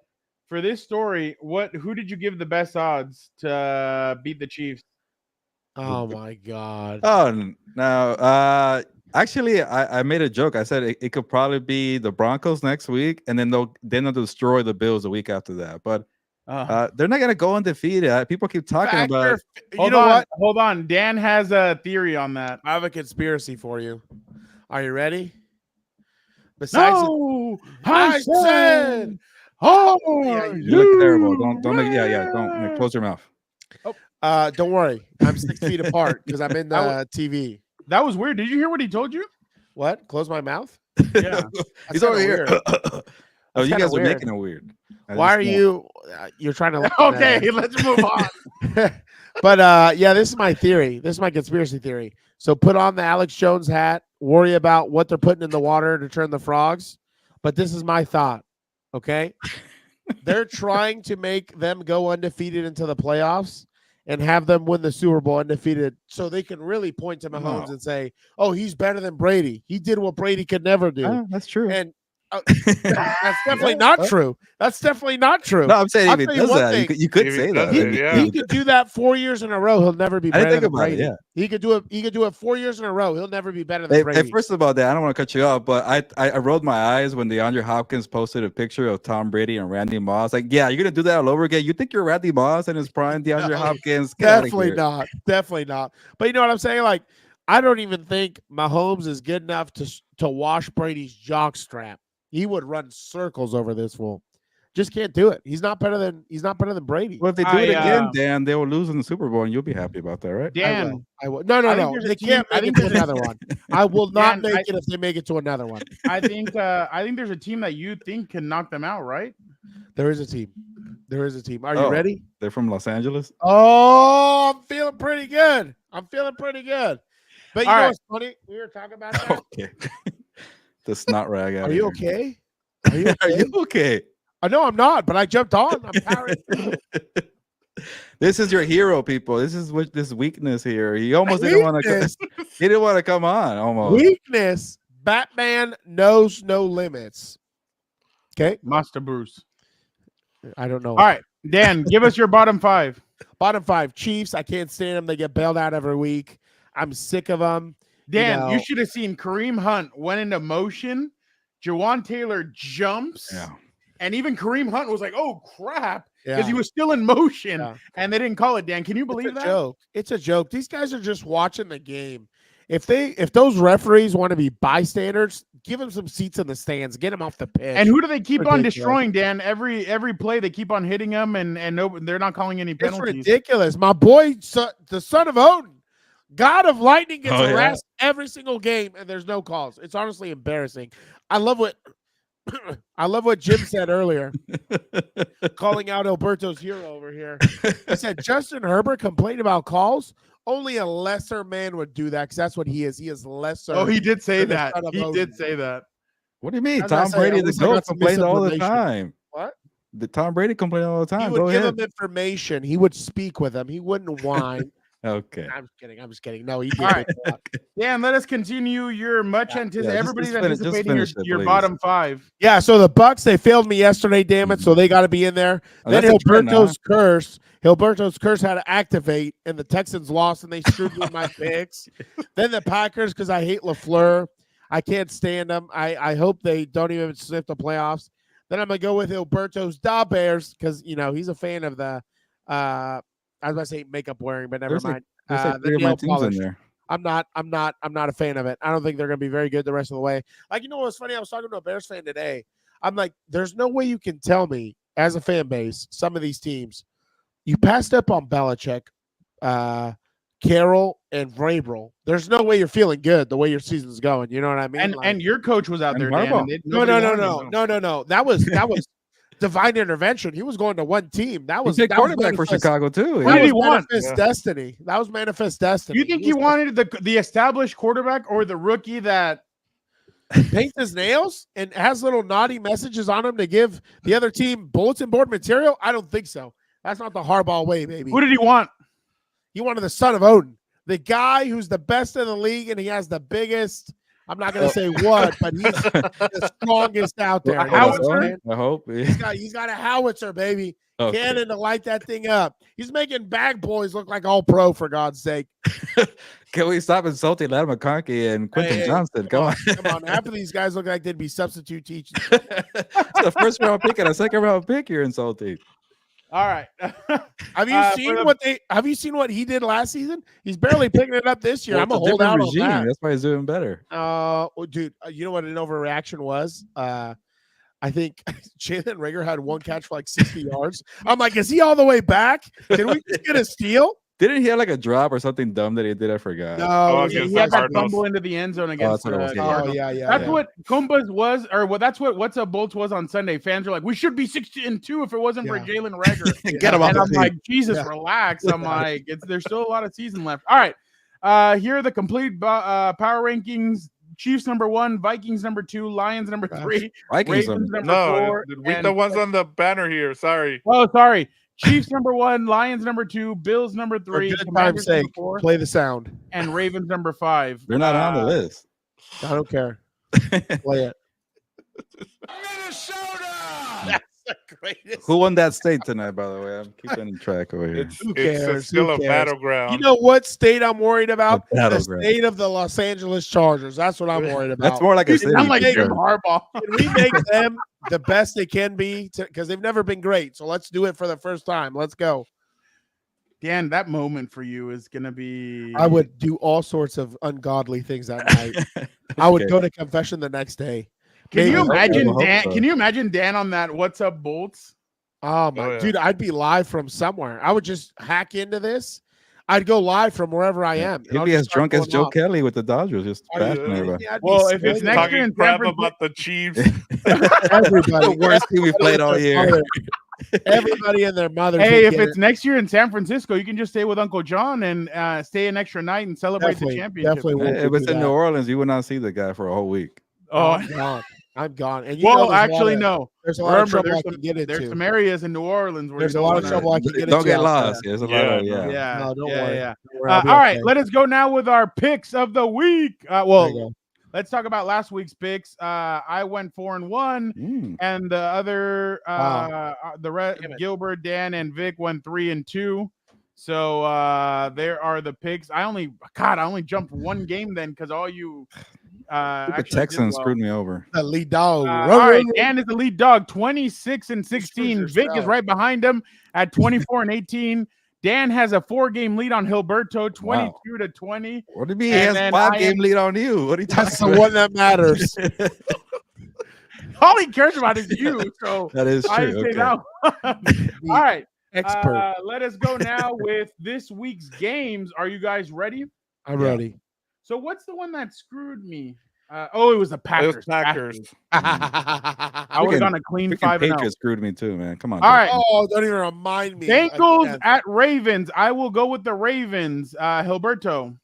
For this story, who did you give the best odds to beat the Chiefs? Oh my God. Oh no. Actually, I made a joke. I said it could probably be the Broncos next week, and then they'll destroy the Bills the week after that. But they're not gonna go undefeated. People keep talking about it. You know what? Hold on. Dan has a theory on that. I have a conspiracy for you. Are you ready? Besides, I said, oh, yeah, You look terrible. Don't make, don't close your mouth. don't worry. I'm 6 feet apart because I'm in the TV. That was weird. Did you hear what he told you? What? Close my mouth? Yeah. He's over here. Oh, you guys are weird. making it weird. Why are you? You're trying to. Okay, let's move on. But yeah, this is my theory. This is my conspiracy theory. So put on the Alex Jones hat. Worry about what they're putting in the water to turn the frogs. But this is my thought. Okay, they're trying to make them go undefeated into the playoffs and have them win the Super Bowl undefeated, so they can really point to Mahomes and say, "Oh, he's better than Brady. He did what Brady could never do." That's true. And that's definitely not true. That's definitely not true. No, I'm saying I'll if he tell you does one that, thing. you could If he say does that. it, yeah. He could do that 4 years in a row. He'll never be I didn't better think than about it, Brady. yeah. He could do it. He could do it 4 years in a row. He'll never be better than Hey, Brady. first of all, Dan, I don't want to cut you off, but I rolled my eyes when DeAndre Hopkins posted a picture of Tom Brady and Randy Moss. Like, yeah, you're gonna do that all over again. You think you're Randy Moss and his prime DeAndre Hopkins? Get outta Definitely here. not. Definitely not. But you know what I'm saying? Like, I don't even think Mahomes is good enough to wash Brady's jock strap. He would run circles over this fool. Just can't do it. He's not better than Brady. Well, if they do it again, Dan, they will lose in the Super Bowl, and you'll be happy about that, right? Dan, I will. No. They can't make it to another one. I will not make it if they make it to another one. I think there's a team that you think can knock them out, right? There is a team. Are you ready? They're from Los Angeles. Oh, I'm feeling pretty good. But you know what's funny? We were talking about that. Okay. The snot rag out. Are you okay? Are you okay? Are you okay? I know I'm not, but I jumped on. I'm powering through. This is your hero, people. This is this weakness here. He almost didn't want to. He didn't want to come on. Almost weakness. Batman knows no limits. Okay, Master Bruce. I don't know. All right, Dan, give us your bottom five. Bottom five. Chiefs. I can't stand them. They get bailed out every week. I'm sick of them. Dan, you should have seen Kareem Hunt went into motion. Jawan Taylor jumps. Yeah. And even Kareem Hunt was like, "Oh crap," because Yeah. he was still in motion, Yeah. and they didn't call it. Dan, can you believe that? Joke. It's a joke. These guys are just watching the game. If those referees want to be bystanders, give them some seats in the stands. Get them off the pitch. And who do they keep on Ridiculous. destroying, Dan? Every play they keep on hitting them, and no, they're not calling any It's penalties. ridiculous. My boy, the son of Odin, God of Lightning, gets Oh, yeah. harassed every single game, and there's no calls. It's honestly embarrassing. I love what Jim said earlier, calling out Alberto's hero over here. He said Justin Herbert complained about calls. Only a lesser man would do that because that's what he is. He is lesser. Oh, he did say than the that. son of He Odin. did say that. What do you mean? As I Tom say, Brady, at the least I GOAT, got some complained all the misinformation. time. What? The Tom Brady complained all the He time. would Go give ahead. him information. He would speak with him. He wouldn't whine. Okay. I'm just kidding. No, he did. All right. Dan, let us continue your much anticipated. just Everybody's finish- just anticipating finish it, your please. bottom five. Yeah, so the Bucks, they failed me yesterday, damn it. So they got to be in there. Oh, Then that's a trend now, Hilberto's curse had to activate, and the Texans lost, and they screwed with my picks. Then the Packers, because I hate LaFleur. I can't stand them. I hope they don't even sniff the playoffs. Then I'm going to go with Hilberto's Da Bears, because, he's a fan of the, I was about to say makeup wearing, but never There's mind. There's like The 3 of my nail teams polish. in there. I'm not a fan of it. I don't think they're going to be very good the rest of the way. Like, what's funny? I was talking to a Bears fan today. I'm like, there's no way you can tell me as a fan base, some of these teams, you passed up on Belichick, Carroll, and Vrabel. There's no way you're feeling good the way your season's going. You know what I mean? And your coach was out And there, Dan. Harbaugh. And they- No. nobody wanted him. No. That was divine intervention. He was going to one team. That was He's a that was quarterback for manifest- Chicago too. Who That did he was want? manifest destiny. That was manifest destiny. You think he wanted the established quarterback or the rookie that? paints his nails and has little naughty messages on him to give the other team bulletin board material? I don't think so. That's not the Harbaugh way, baby. Who did he want? He wanted the son of Odin, the guy who's the best in the league, and he has the biggest. I'm not going to say what, but he's the strongest out there. A You know what I'm howitzer? saying? I hope. He's got a howitzer, baby. Okay. Cannon to light that thing up. He's making bag boys look like all pro, for God's sake. Can we stop insulting Ladder McConkey and Quentin Hey, Johnston? Come on. Come on. Half of these guys look like they'd be substitute teachers. It's the first round pick and a second round pick you're insulting. All right. Have you seen what he did last season? He's barely picking it up this year. Well, I'm gonna it's a hold out different on regime. that. That's why he's doing better. Well, dude, you know what an overreaction was? I think Jalen Rager had one catch for like 60 yards. I'm like, is he all the way back? Can we just get a steal? Didn't he have like a drop or something dumb that he did? I forgot. No, against He the had that Cardinals. fumble into the end zone against. that's what it was, yeah. Oh yeah, yeah. That's yeah. what Compas was, or well, that's what What's Up Bolts was on Sunday. Fans are like, we should be 6-2 if it wasn't for Yeah. Jalen Rager. Get him off And the I'm team. like, Jesus, Yeah. relax. I'm like, there's still a lot of season left. All right. Here are the complete power rankings. Chiefs number 1, Vikings number 2, Lions number 3, Vikings. Ravens number No, 4. read and- the ones on the banner here. Sorry. Oh, sorry. Chiefs number 1, Lions number 2, Bills number For 3, good time's Commanders number sake, 4, play the sound. and Ravens number 5. They're not on the list. I don't care. Play it. That's the greatest. Who won that state tonight, by the way? I'm keeping track over here. Who It's cares? still Who a cares? battleground. You know what state I'm worried about? A The battleground. state of the Los Angeles Chargers. That's what I'm worried about. That's more like a You city. sound like Hey, Jim Harbaugh. Can we make them the best they can be? Because they've never been great. So let's do it for the first time. Let's go. Dan, that moment for you is gonna be. I would do all sorts of ungodly things that night. I would Okay. go to confession the next day. Can you Maybe. imagine I hope Dan? so. Can you imagine Dan on that What's Up Bolts? Oh my Oh, yeah. dude, I'd be live from somewhere. I would just hack into this. I'd go live from wherever I am. and He'd I'll be just as start drunk as going Joe off. Kelly with the Dodgers, just Are you bashing kidding everybody. me? I'd be Well, if it's silly. next year in Talking San crap Francisco, about the Chiefs. everybody, The worst team we played all year. everybody and their mother. hey, if it's next year in San Francisco, you can just stay with Uncle John and stay an extra night and celebrate the championship. definitely won't If it's do in that. New Orleans, you would not see the guy for a whole week. Oh, I'm gone. I'm gone. And you know well, there's a lot actually, of- no. There's a lot of Remember, trouble I there's can get There's into. some areas in New Orleans where There's you a don't lot of wanna- trouble I can get into. Don't get out lost. there. There's a lot of Yeah, yeah. No, don't yeah, worry. yeah. Don't worry, I'll be All right, okay. let us go now with our picks of the week. There you Well, go. let's talk about last week's picks. I went 4-1. Mm. And the other, Wow. Damn it. Gilbert, Dan, and Vic went 3-2. So there are the picks. I only jumped one game then because all you The actually did Texans well. screwed me over. The lead dog. All right, Dan is the lead dog, 26-16. Vic is yourself. right behind him at 24-18. Dan has a 4-game lead on Hilberto, 22-20. What do you mean? He And has then 5-game lead on you. What are you That's talking the one that matters. about? All he cares about is you. So That is I true. say Okay. that one. All right. Expert. Let us go now with this week's games. Are you guys ready? I'm yeah. ready. So what's the one that screwed me? It was the It Packers. was Packers. I would have done a clean Freaking 5-0. Patriots screwed me too, man. Come on. All Joe. right. Oh, don't even remind me. Bengals Again. at Ravens. I will go with the Ravens. Hilberto,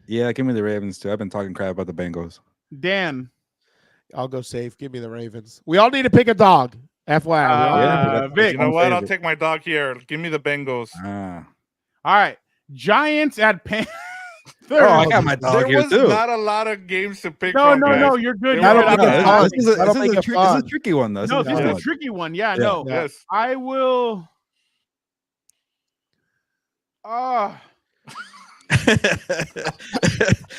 Yeah, give me the Ravens too. I've been talking crap about the Bengals. Dan, I'll go safe. Give me the Ravens. We all need to pick a dog. FYI. we all Yeah, need to- that's Vic. You know one what? I'll favorite. take my dog here. Give me the Bengals. Ah. all right. Giants at Panthers. Oh, I got my dog There here was too. not a lot of games to pick No, from. no, guys. no. You're good. They You're were good. not I good. got it. This is That'll a make it this is a fun. tricky one though. No, This this is is a a good tricky one. Yeah, Yeah. no. Yeah. Yes. I will.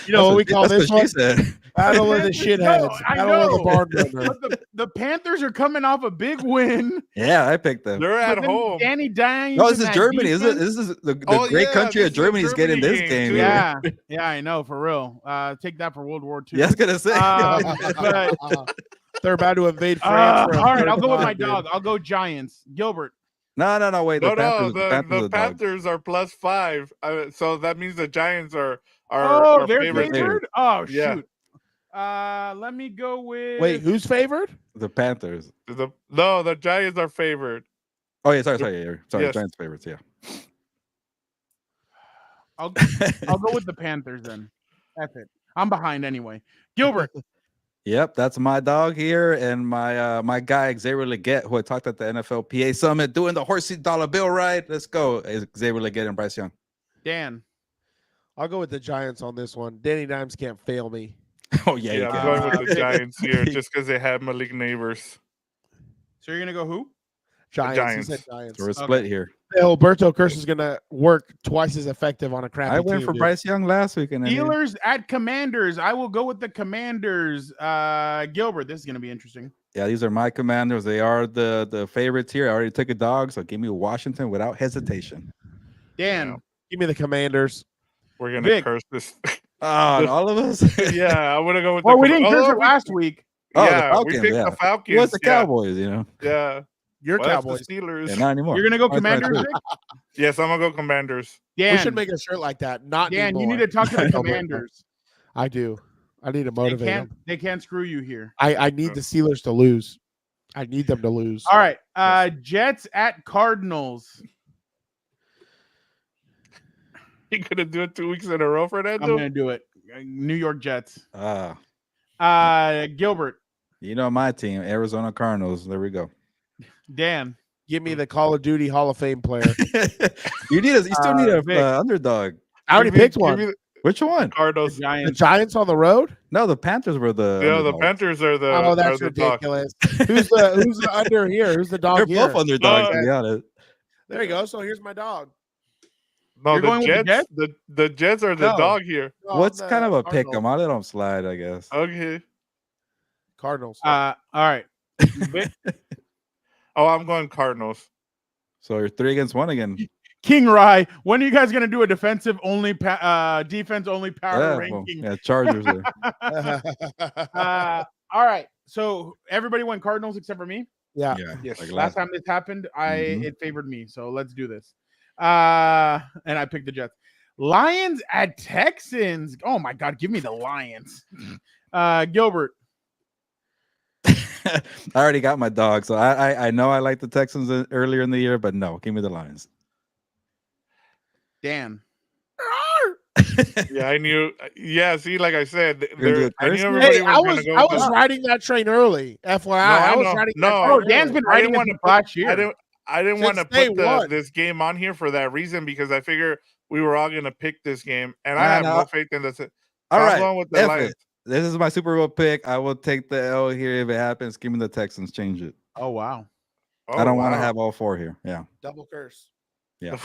You know what we call this one? She said. Battle of the No, shitheads. I Battle of the know. barn burner. But the Panthers are coming off a big win. Yeah, I picked them. They're But at then home. Danny Dimes. No, this and is that Germany. defense- This is the Oh, great yeah, country this of is a Germany's getting Germany this game, game. too. Yeah. Yeah, yeah, I know for real. Take that for World War II. Yeah, I was gonna say. But- They're about to invade France. for a all right, third I'll go with time, my dude. dog. I'll go Giants. Gilbert. no, wait. No, The no, Panthers, the are dog. Panthers are +5. So that means the Giants are Oh, they're favored. favored. Oh Yeah. shoot. Let me go with. Wait, who's favored? The Panthers. The Giants are favored. Oh yeah, sorry. Yes. Giants favorites. Yeah. I'll go with the Panthers then. That's it. I'm behind anyway. Gilbert. Yep, that's my dog here, and my guy Xavier Leggett, who I talked at the NFL PA Summit doing the horsey dollar bill ride. Let's go, Xavier Leggett and Bryce Young. Dan. I'll go with the Giants on this one. Danny Dimes can't fail me. Oh yeah, Yeah, you I'm can. going with the Giants here just because they have Malik Neighbors. So you're gonna go who? Giants. He said Giants. Giants. So we're split Okay. here. Alberto Curse is gonna work twice as effective on a crappy I went team, for dude. Bryce Young last week, and Steelers at Commanders. I will go with the Commanders. Gilbert, this is gonna be interesting. yeah, these are my Commanders. They are the favorites here. I already took a dog, so give me Washington without hesitation. Dan. Yeah. Give me the Commanders. We're gonna Vic. curse this. Oh, and all of us. Yeah, I'm gonna go with. Well, the we didn't curse although it we- last week. Oh, the Yeah, we Falcons, picked yeah. the Falcons. What's the yeah. Cowboys? You know, Yeah, Your well, that's Cowboys. the Steelers. yeah, not anymore. You're gonna go 2022. Commanders, Vic? Yes, I'm gonna go Commanders. Dan. We should make a shirt like that. Not Dan, you anymore. need to talk to the No, wait, no. Commanders. I do. I need to They motivate can't. them. They can't screw you here. I need the Steelers to lose. I need them to lose. All right. Jets at Cardinals. You gonna do it 2 weeks in a row for that? I'm gonna do it. New York Jets. Gilbert. You know my team, Arizona Cardinals. There we go. Dan. Give me the Call of Duty Hall of Fame player. You still need a Vic. Underdog. I already picked one. Which one? Cardinals. The Giants. Giants on the road? No, the Panthers were the. Yeah, the underdogs. Panthers are the. Oh, that's are the dog. ridiculous. Who's the under here? Who's the dog They're here? both underdogs, to be honest. There you go. So here's my dog. No, You're the going with the Jets. The Jets are the No. dog here. No, What's I'm kind the of a pick 'em? Cardinals. I'll let them slide, I guess. Okay. Cardinals. All right. Vic. Oh, I'm going Cardinals. So you're 3 against 1 again. King Rye. When are you guys gonna do a defense only power ranking? Yeah, Chargers. Are. All right. So everybody went Cardinals except for me. yeah. Yeah. Yes. like Last time this happened, Mhm. it favored me. So let's do this. And I picked the Jets. Lions at Texans. Oh my God, give me the Lions. Gilbert. I already got my dog, so I know I like the Texans earlier in the year, but no, give me the Lions. Dan. Yeah, I knew. Yeah, see, like I said, You're gonna do I a knew curse? everybody Hey, was I gonna was go. I with was that. riding that train early. FYI, I I was know. riding No. that Oh, train Dan's early. been writing wanna it last year. I didn't want to Since day put one. this game on here for that reason because I figure we were all gonna pick this game, and I Nah, have no. no faith in this. All I'm right, going with the F it. Lions. This is my Super Bowl pick. I will take the L here if it happens. Give me the Texans. Change it. Oh wow. Oh, I don't want to wow. have all 4 here. Yeah. Double curse. Yeah.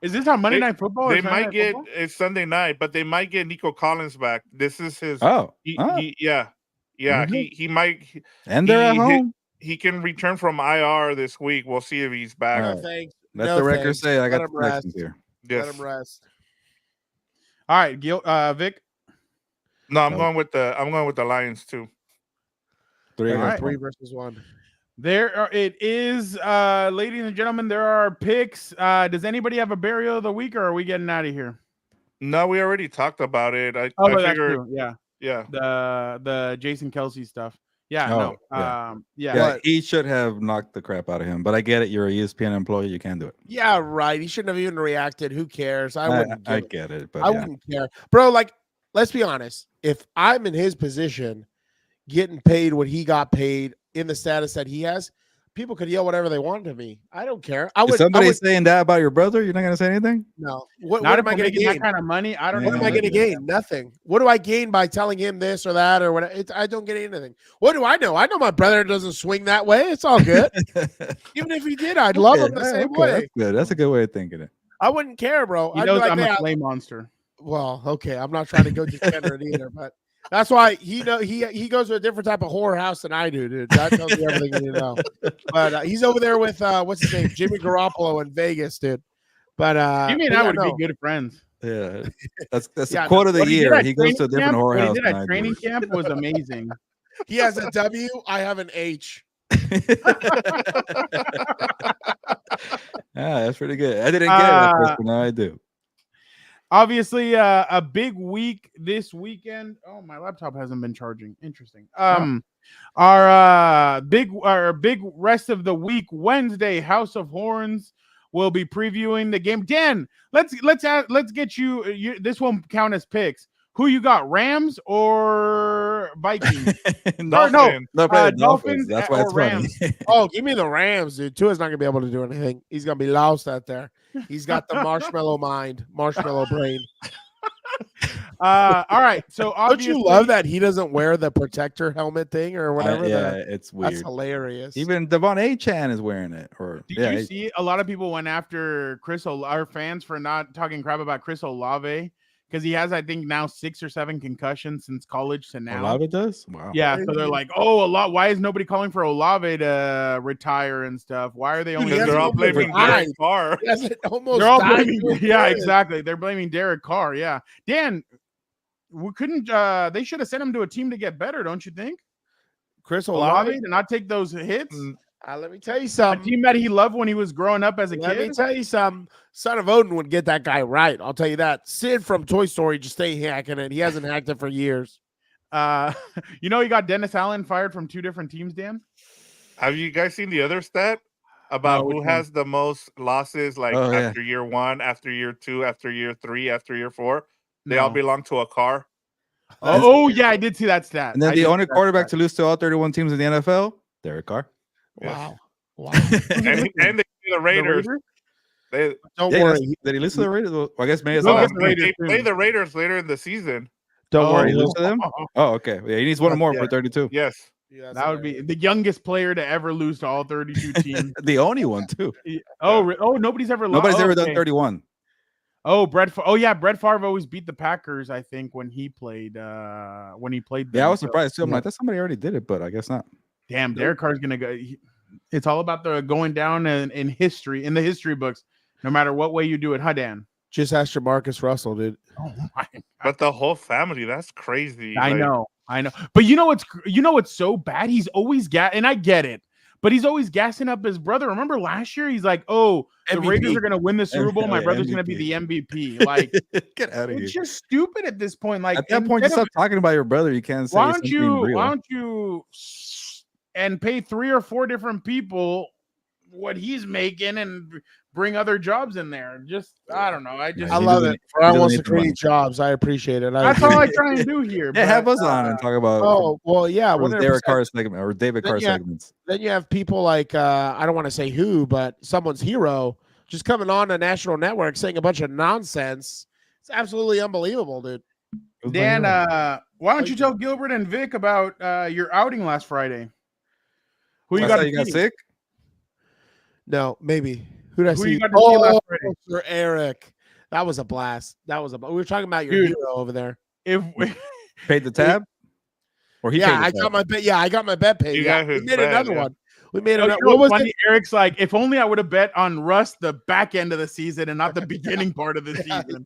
Is this on Monday They- Night Football? or They Sunday might Night get Football? it's Sunday night, but they might get Nico Collins back. This is his. Oh. Yeah. Mhm. He might. And they're at he- home. He can return from IR this week. We'll see if he's back. All No right. thanks. Let No the record thanks. say I Let got him the Texans rest. here. Yes. Let him rest. All right, Vic. No, I'm No. going with the Lions too. 3 All against right. 3 1. versus 1. It is, ladies and gentlemen. There are picks. Does anybody have a burial of the week, or are we getting out of here? No, we already talked about it. I That's figured. true. Yeah, Yeah. the Jason Kelsey stuff. Yeah, Oh, no. yeah. Yeah. Yeah, What? he should have knocked the crap out of him, but I get it. You're a ESPN employee. You can do it. Yeah, right. He shouldn't have even reacted. Who cares? I wouldn't. I give a- get it, but I yeah. wouldn't care, bro. Like, let's be honest. If I'm in his position, getting paid what he got paid in the status that he has, people could yell whatever they want to me. I don't care. I If would. somebody's saying that about your brother, you're not gonna say anything? No. What Not am if I we're going to making gain? that kind of money. I don't Yeah. know. What am I going to gain? Nothing. What do I gain by telling him this or that or what? I don't get anything. What do I know? I know my brother doesn't swing that way. It's all good. Even if he did, I'd love him the same way. That's good. That's a good way of thinking it. I wouldn't care, bro. He I'd be knows like, I'm "Hey, a clay monster. well, okay. I'm not trying to go gender it either, but that's why he goes to a different type of horror house than I do, dude. That tells you everything you need to know. But he's over there with what's his name, Jimmy Garoppolo in Vegas, dude. But Jimmy and but I yeah, would no. be good friends. Yeah, that's Yeah, the quote of the What he did year. at He goes to a training different camp- horror what house. He did than at I training do. camp was amazing. He has a W. I have an H. Yeah, that's pretty good. I didn't get it at first, but now I do. Obviously, a big week this weekend. Oh, my laptop hasn't been charging. Interesting. Our big rest of the week Wednesday, House of Horns will be previewing the game. Dan, let's get you. This won't count as picks. Who you got, Rams or Vikings? no, Or no, probably the Dolphins That's why or it's funny. Rams? Oh, give me the Rams, dude. Tua's not gonna be able to do anything. He's gonna be lost out there. He's got the marshmallow mind, marshmallow brain. All right. So Don't obviously, you love that he doesn't wear the protector helmet thing or whatever? Yeah, it's That's weird. hilarious. Even Devon A-Chan is wearing it. Or Did you see a lot of people went after our fans for not talking crap about Chris Olave because he has, I think, now 6 or 7 concussions since college to now. Olave does? Wow. Yeah, so they're like, oh, why is nobody calling for Olave to retire and stuff? Why are they only? Because they're all blaming Derek Carr. Almost they're all died blaming. doing Yeah, good. exactly. They're blaming Derek Carr. Yeah, Dan, we couldn't. They should have sent him to a team to get better, don't you think? Chris Olave Olave. to not take those hits. Let me tell you A something. team that he loved when he was growing up as a Let me kid. tell you something. Son of Odin would get that guy right. I'll tell you that. Sid from Toy Story just stay hacking it. He hasn't hacked it for years. You know, he got Dennis Allen fired from 2 different teams. Dan, Have you guys seen the other stat about No, who which has the most losses? Like Oh, yeah. after year 1, after year 2, after year 3, after year 4, they all No. belong to a car. Oh, yeah, I did see that stat. And then I the did only see that quarterback stat. to lose to all 31 teams in the NFL, Derek Carr. Yes. Wow. and they the Raiders. They Don't Yeah, worry. did he lose to the Raiders? Well, I guess maybe it's We'll the get last the game. Raiders they play soon. the Raiders later in the season. Don't Oh, worry. he lose to them? Oh, okay. Yeah, he needs one more Yeah. for 32. Yes. Yeah, That would be the youngest player to ever lose to all 32 teams. The only one, too. Nobody's ever lost. Nobody's ever done 31. Oh, Brett Favre always beat the Packers, I think, when he played. Yeah, I them, was so- surprised, too. I'm like, that somebody already did it, but I guess not. Damn, Derek Carr's gonna go. It's all about the going down in history, in the history books, no matter what way you do it. Huh, Dan? Just ask your Marcus Russell, dude. Oh my! But the whole family, that's crazy. I Like, know. But you know what's so bad? He's always and I get it, but he's always gassing up his brother. Remember last year? He's like, "Oh, the MVP. Raiders are gonna win the Super Bowl. My Yeah, brother's gonna be the MVP." Like, Get out of here. it's just stupid at this point. Like, At that point, you instead of- stop talking about your brother. You can't say why something don't real. you and pay 3 or 4 different people what he's making and bring other jobs in there? Just I don't know. I Yeah, I he love doesn't- it. Brian doesn't wants need to the money. create jobs. I appreciate it. that's all I try and do here. Yeah, have but, us on and talk about Oh, well, yeah. those 100%. Derek Carr segment or David Then Carr you- segments. Then you have people like I don't want to say who, but someone's hero just coming on a national network saying a bunch of nonsense. It's absolutely unbelievable, dude. Dan, why don't you tell Gilbert and Vic about your outing last Friday? Who you I got? saw to you got see? sick? No, maybe. Who did I Who see? you got to see last Friday? Sir Eric. That was a blast. We were talking about your Dude. hero over there. If Paid the tab? Or he Yeah, paid I the tab? got my bet. Yeah, I got my bet paid. You Yeah. got We his made bet, another yeah. one. We made you know another. What what's was funny? it? Eric's like, if only I would have bet on Russ the back end of the season and not the beginning part of the season.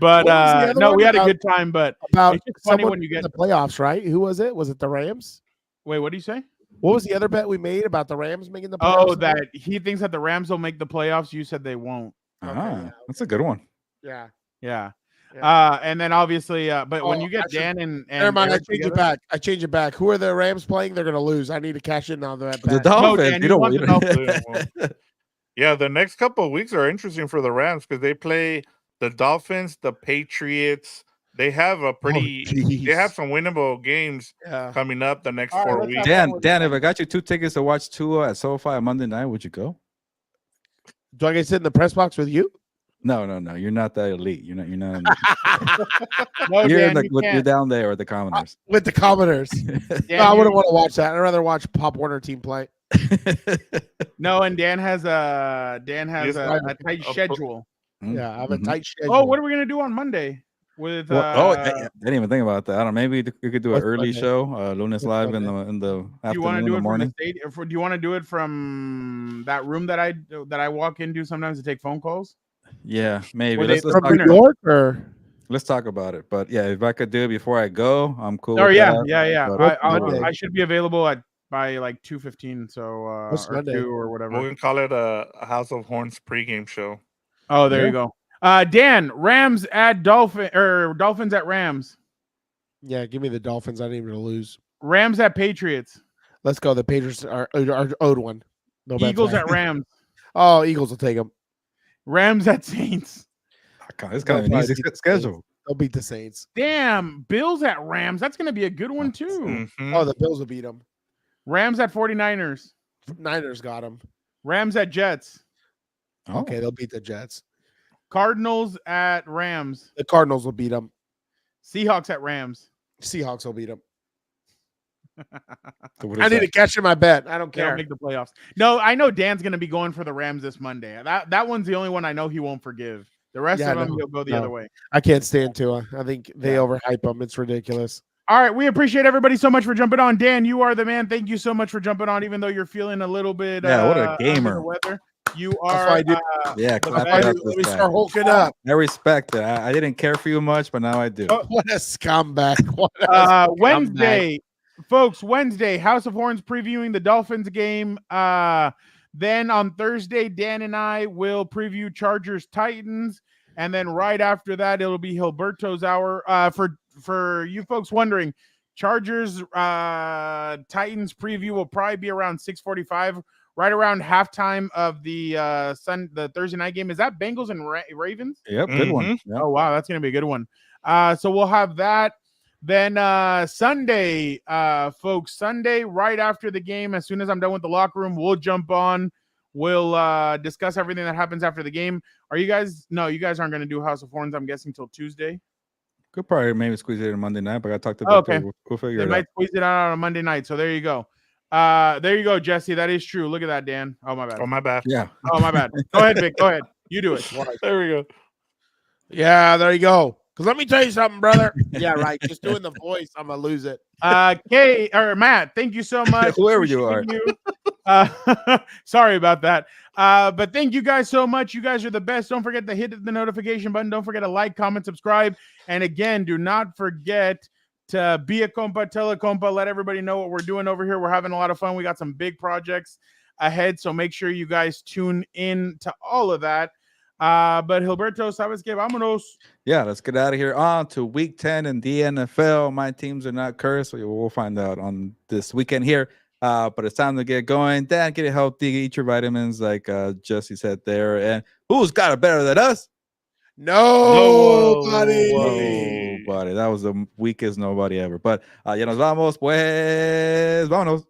But What was the other no, one we had a about- good time. But About it's just funny someone when you in get. the playoffs, right? Who was it? Was it the Rams? Wait, what do you say? What was the other bet we made about the Rams making the playoffs? Oh, that he thinks that the Rams will make the playoffs. You said they won't. Ah, that's a good one. Yeah. Yeah. Yeah. And then obviously, but when Oh, you get I should- Dan and Never mind. Eric I change it together- back. I change it back. Who are the Rams playing? They're going to lose. I need to cash in on that The bet. Dolphins. Dan, you you don't want want the Yeah, the next couple of weeks are interesting for the Rams because they play the Dolphins, the Patriots. They have a pretty. jeez. they have some winnable games Yeah. coming up the next All right, 4 let's weeks. have- Dan, if I got you 2 tickets to watch Tua at SoFi on Monday night, would you go? Do I get to sit in the press box with you? No. You're not that elite. You're not. No, You're Dan, in the, you you're can't. down there with the Commoners. With the Commoders. Dan, No, I you- wouldn't want to watch that. I'd rather watch Pop Warner team play. No, and Dan has a Yes, a tight schedule. Yeah, I have a Mhm. tight schedule. Oh, what are we gonna do on Monday? With I didn't even think about that. I don't know. Maybe we could do an What's early Monday? show, Lunes What's Live in Monday? the do you afternoon, want to in do the it morning. from the state? Do you want to do it from that room that I walk into sometimes to take phone calls? Yeah, maybe. Were Let's they- From talk, New York or let's talk about it. But yeah, if I could do it before I go, I'm cool. Oh with yeah, that. yeah. But- Monday? I should be available by like 2:15, so What's or Monday? 2 or We're whatever. gonna call it a House of Horns pregame show. Oh, there Yeah. you go. Dan, Rams at Dolphins at Rams. yeah, give me the Dolphins. I need them to lose. Rams at Patriots. Let's go. The Patriots are owed one. No bets Eagles there. at Rams. Oh, Eagles will take them. Rams at Saints. It's kind of an easy schedule. They'll beat the Saints. Damn, Bills at Rams. That's going to be a good one too. Mhm. Oh, the Bills will beat them. Rams at 49ers. Niners got them. Rams at Jets. Oh. Okay, they'll beat the Jets. Cardinals at Rams. The Cardinals will beat them. Seahawks at Rams. Seahawks will beat them. So what I is need that? to cash in my bet. I don't They don't care. make the playoffs. No, I know Dan's going to be going for the Rams this Monday. That one's the only one I know he won't forgive. The rest Yeah, of them, no, he'll go the no. other way. I can't stand Tua. I think they overhype him. It's ridiculous. All right, we appreciate everybody so much for jumping on. Dan, you are the man. Thank you so much for jumping on, even though you're feeling a little bit Yeah, what a under gamer. the weather. You That's are. why I do. Yeah, clap Let it up Let me this guy. start hulking up. I respect it. I didn't care for you much, but now I do. Oh, What a scumbag. What a scumbag. Wednesday, folks. Wednesday, House of Horns previewing the Dolphins game. Then on Thursday, Dan and I will preview Chargers Titans, and then right after that, it'll be Hilberto's hour. For you folks wondering, Chargers Titans preview will probably be around 6:45, right around halftime of the Thursday night game. Is that Bengals and Ravens? Yep, good one. Yeah. Oh wow, that's gonna be a good one. So we'll have that. Then Sunday, folks, Sunday right after the game, as soon as I'm done with the locker room, we'll jump on. We'll discuss everything that happens after the game. Are you guys? No, you guys aren't going to do House of Horns, I'm guessing, till Tuesday. Could probably maybe squeeze it in Monday night, but I got to talk to Okay. We'll figure They it might out. squeeze it out on a Monday night. So there you go. There you go, Jesse. That is true. Look at that, Dan. Oh my bad. Oh, my bad. Yeah. Oh my bad. Go ahead, Vic. Go ahead. You do it. There we go. Yeah, there you go. Because let me tell you something, brother. Yeah, right. Just doing the voice, I'm going to lose it. Kay or Matt, thank you so much. Whoever you are. Sorry about that. But thank you guys so much. You guys are the best. Don't forget to hit the notification button. Don't forget to like, comment, subscribe. And again, do not forget to be a compa, tell a compa, let everybody know what we're doing over here. We're having a lot of fun. We got some big projects ahead. So make sure you guys tune in to all of that. But Gilberto, sabes que vámonos. Yeah, let's get out of here. On to week 10 in the NFL. My teams are not cursed. We'll find out on this weekend here. But it's time to get going. Dan, get it healthy. Eat your vitamins, like Jesse said there. And who's got it better than us? Nobody. Nobody. That was the weakest nobody ever. But ya nos vamos, pues. Vámonos.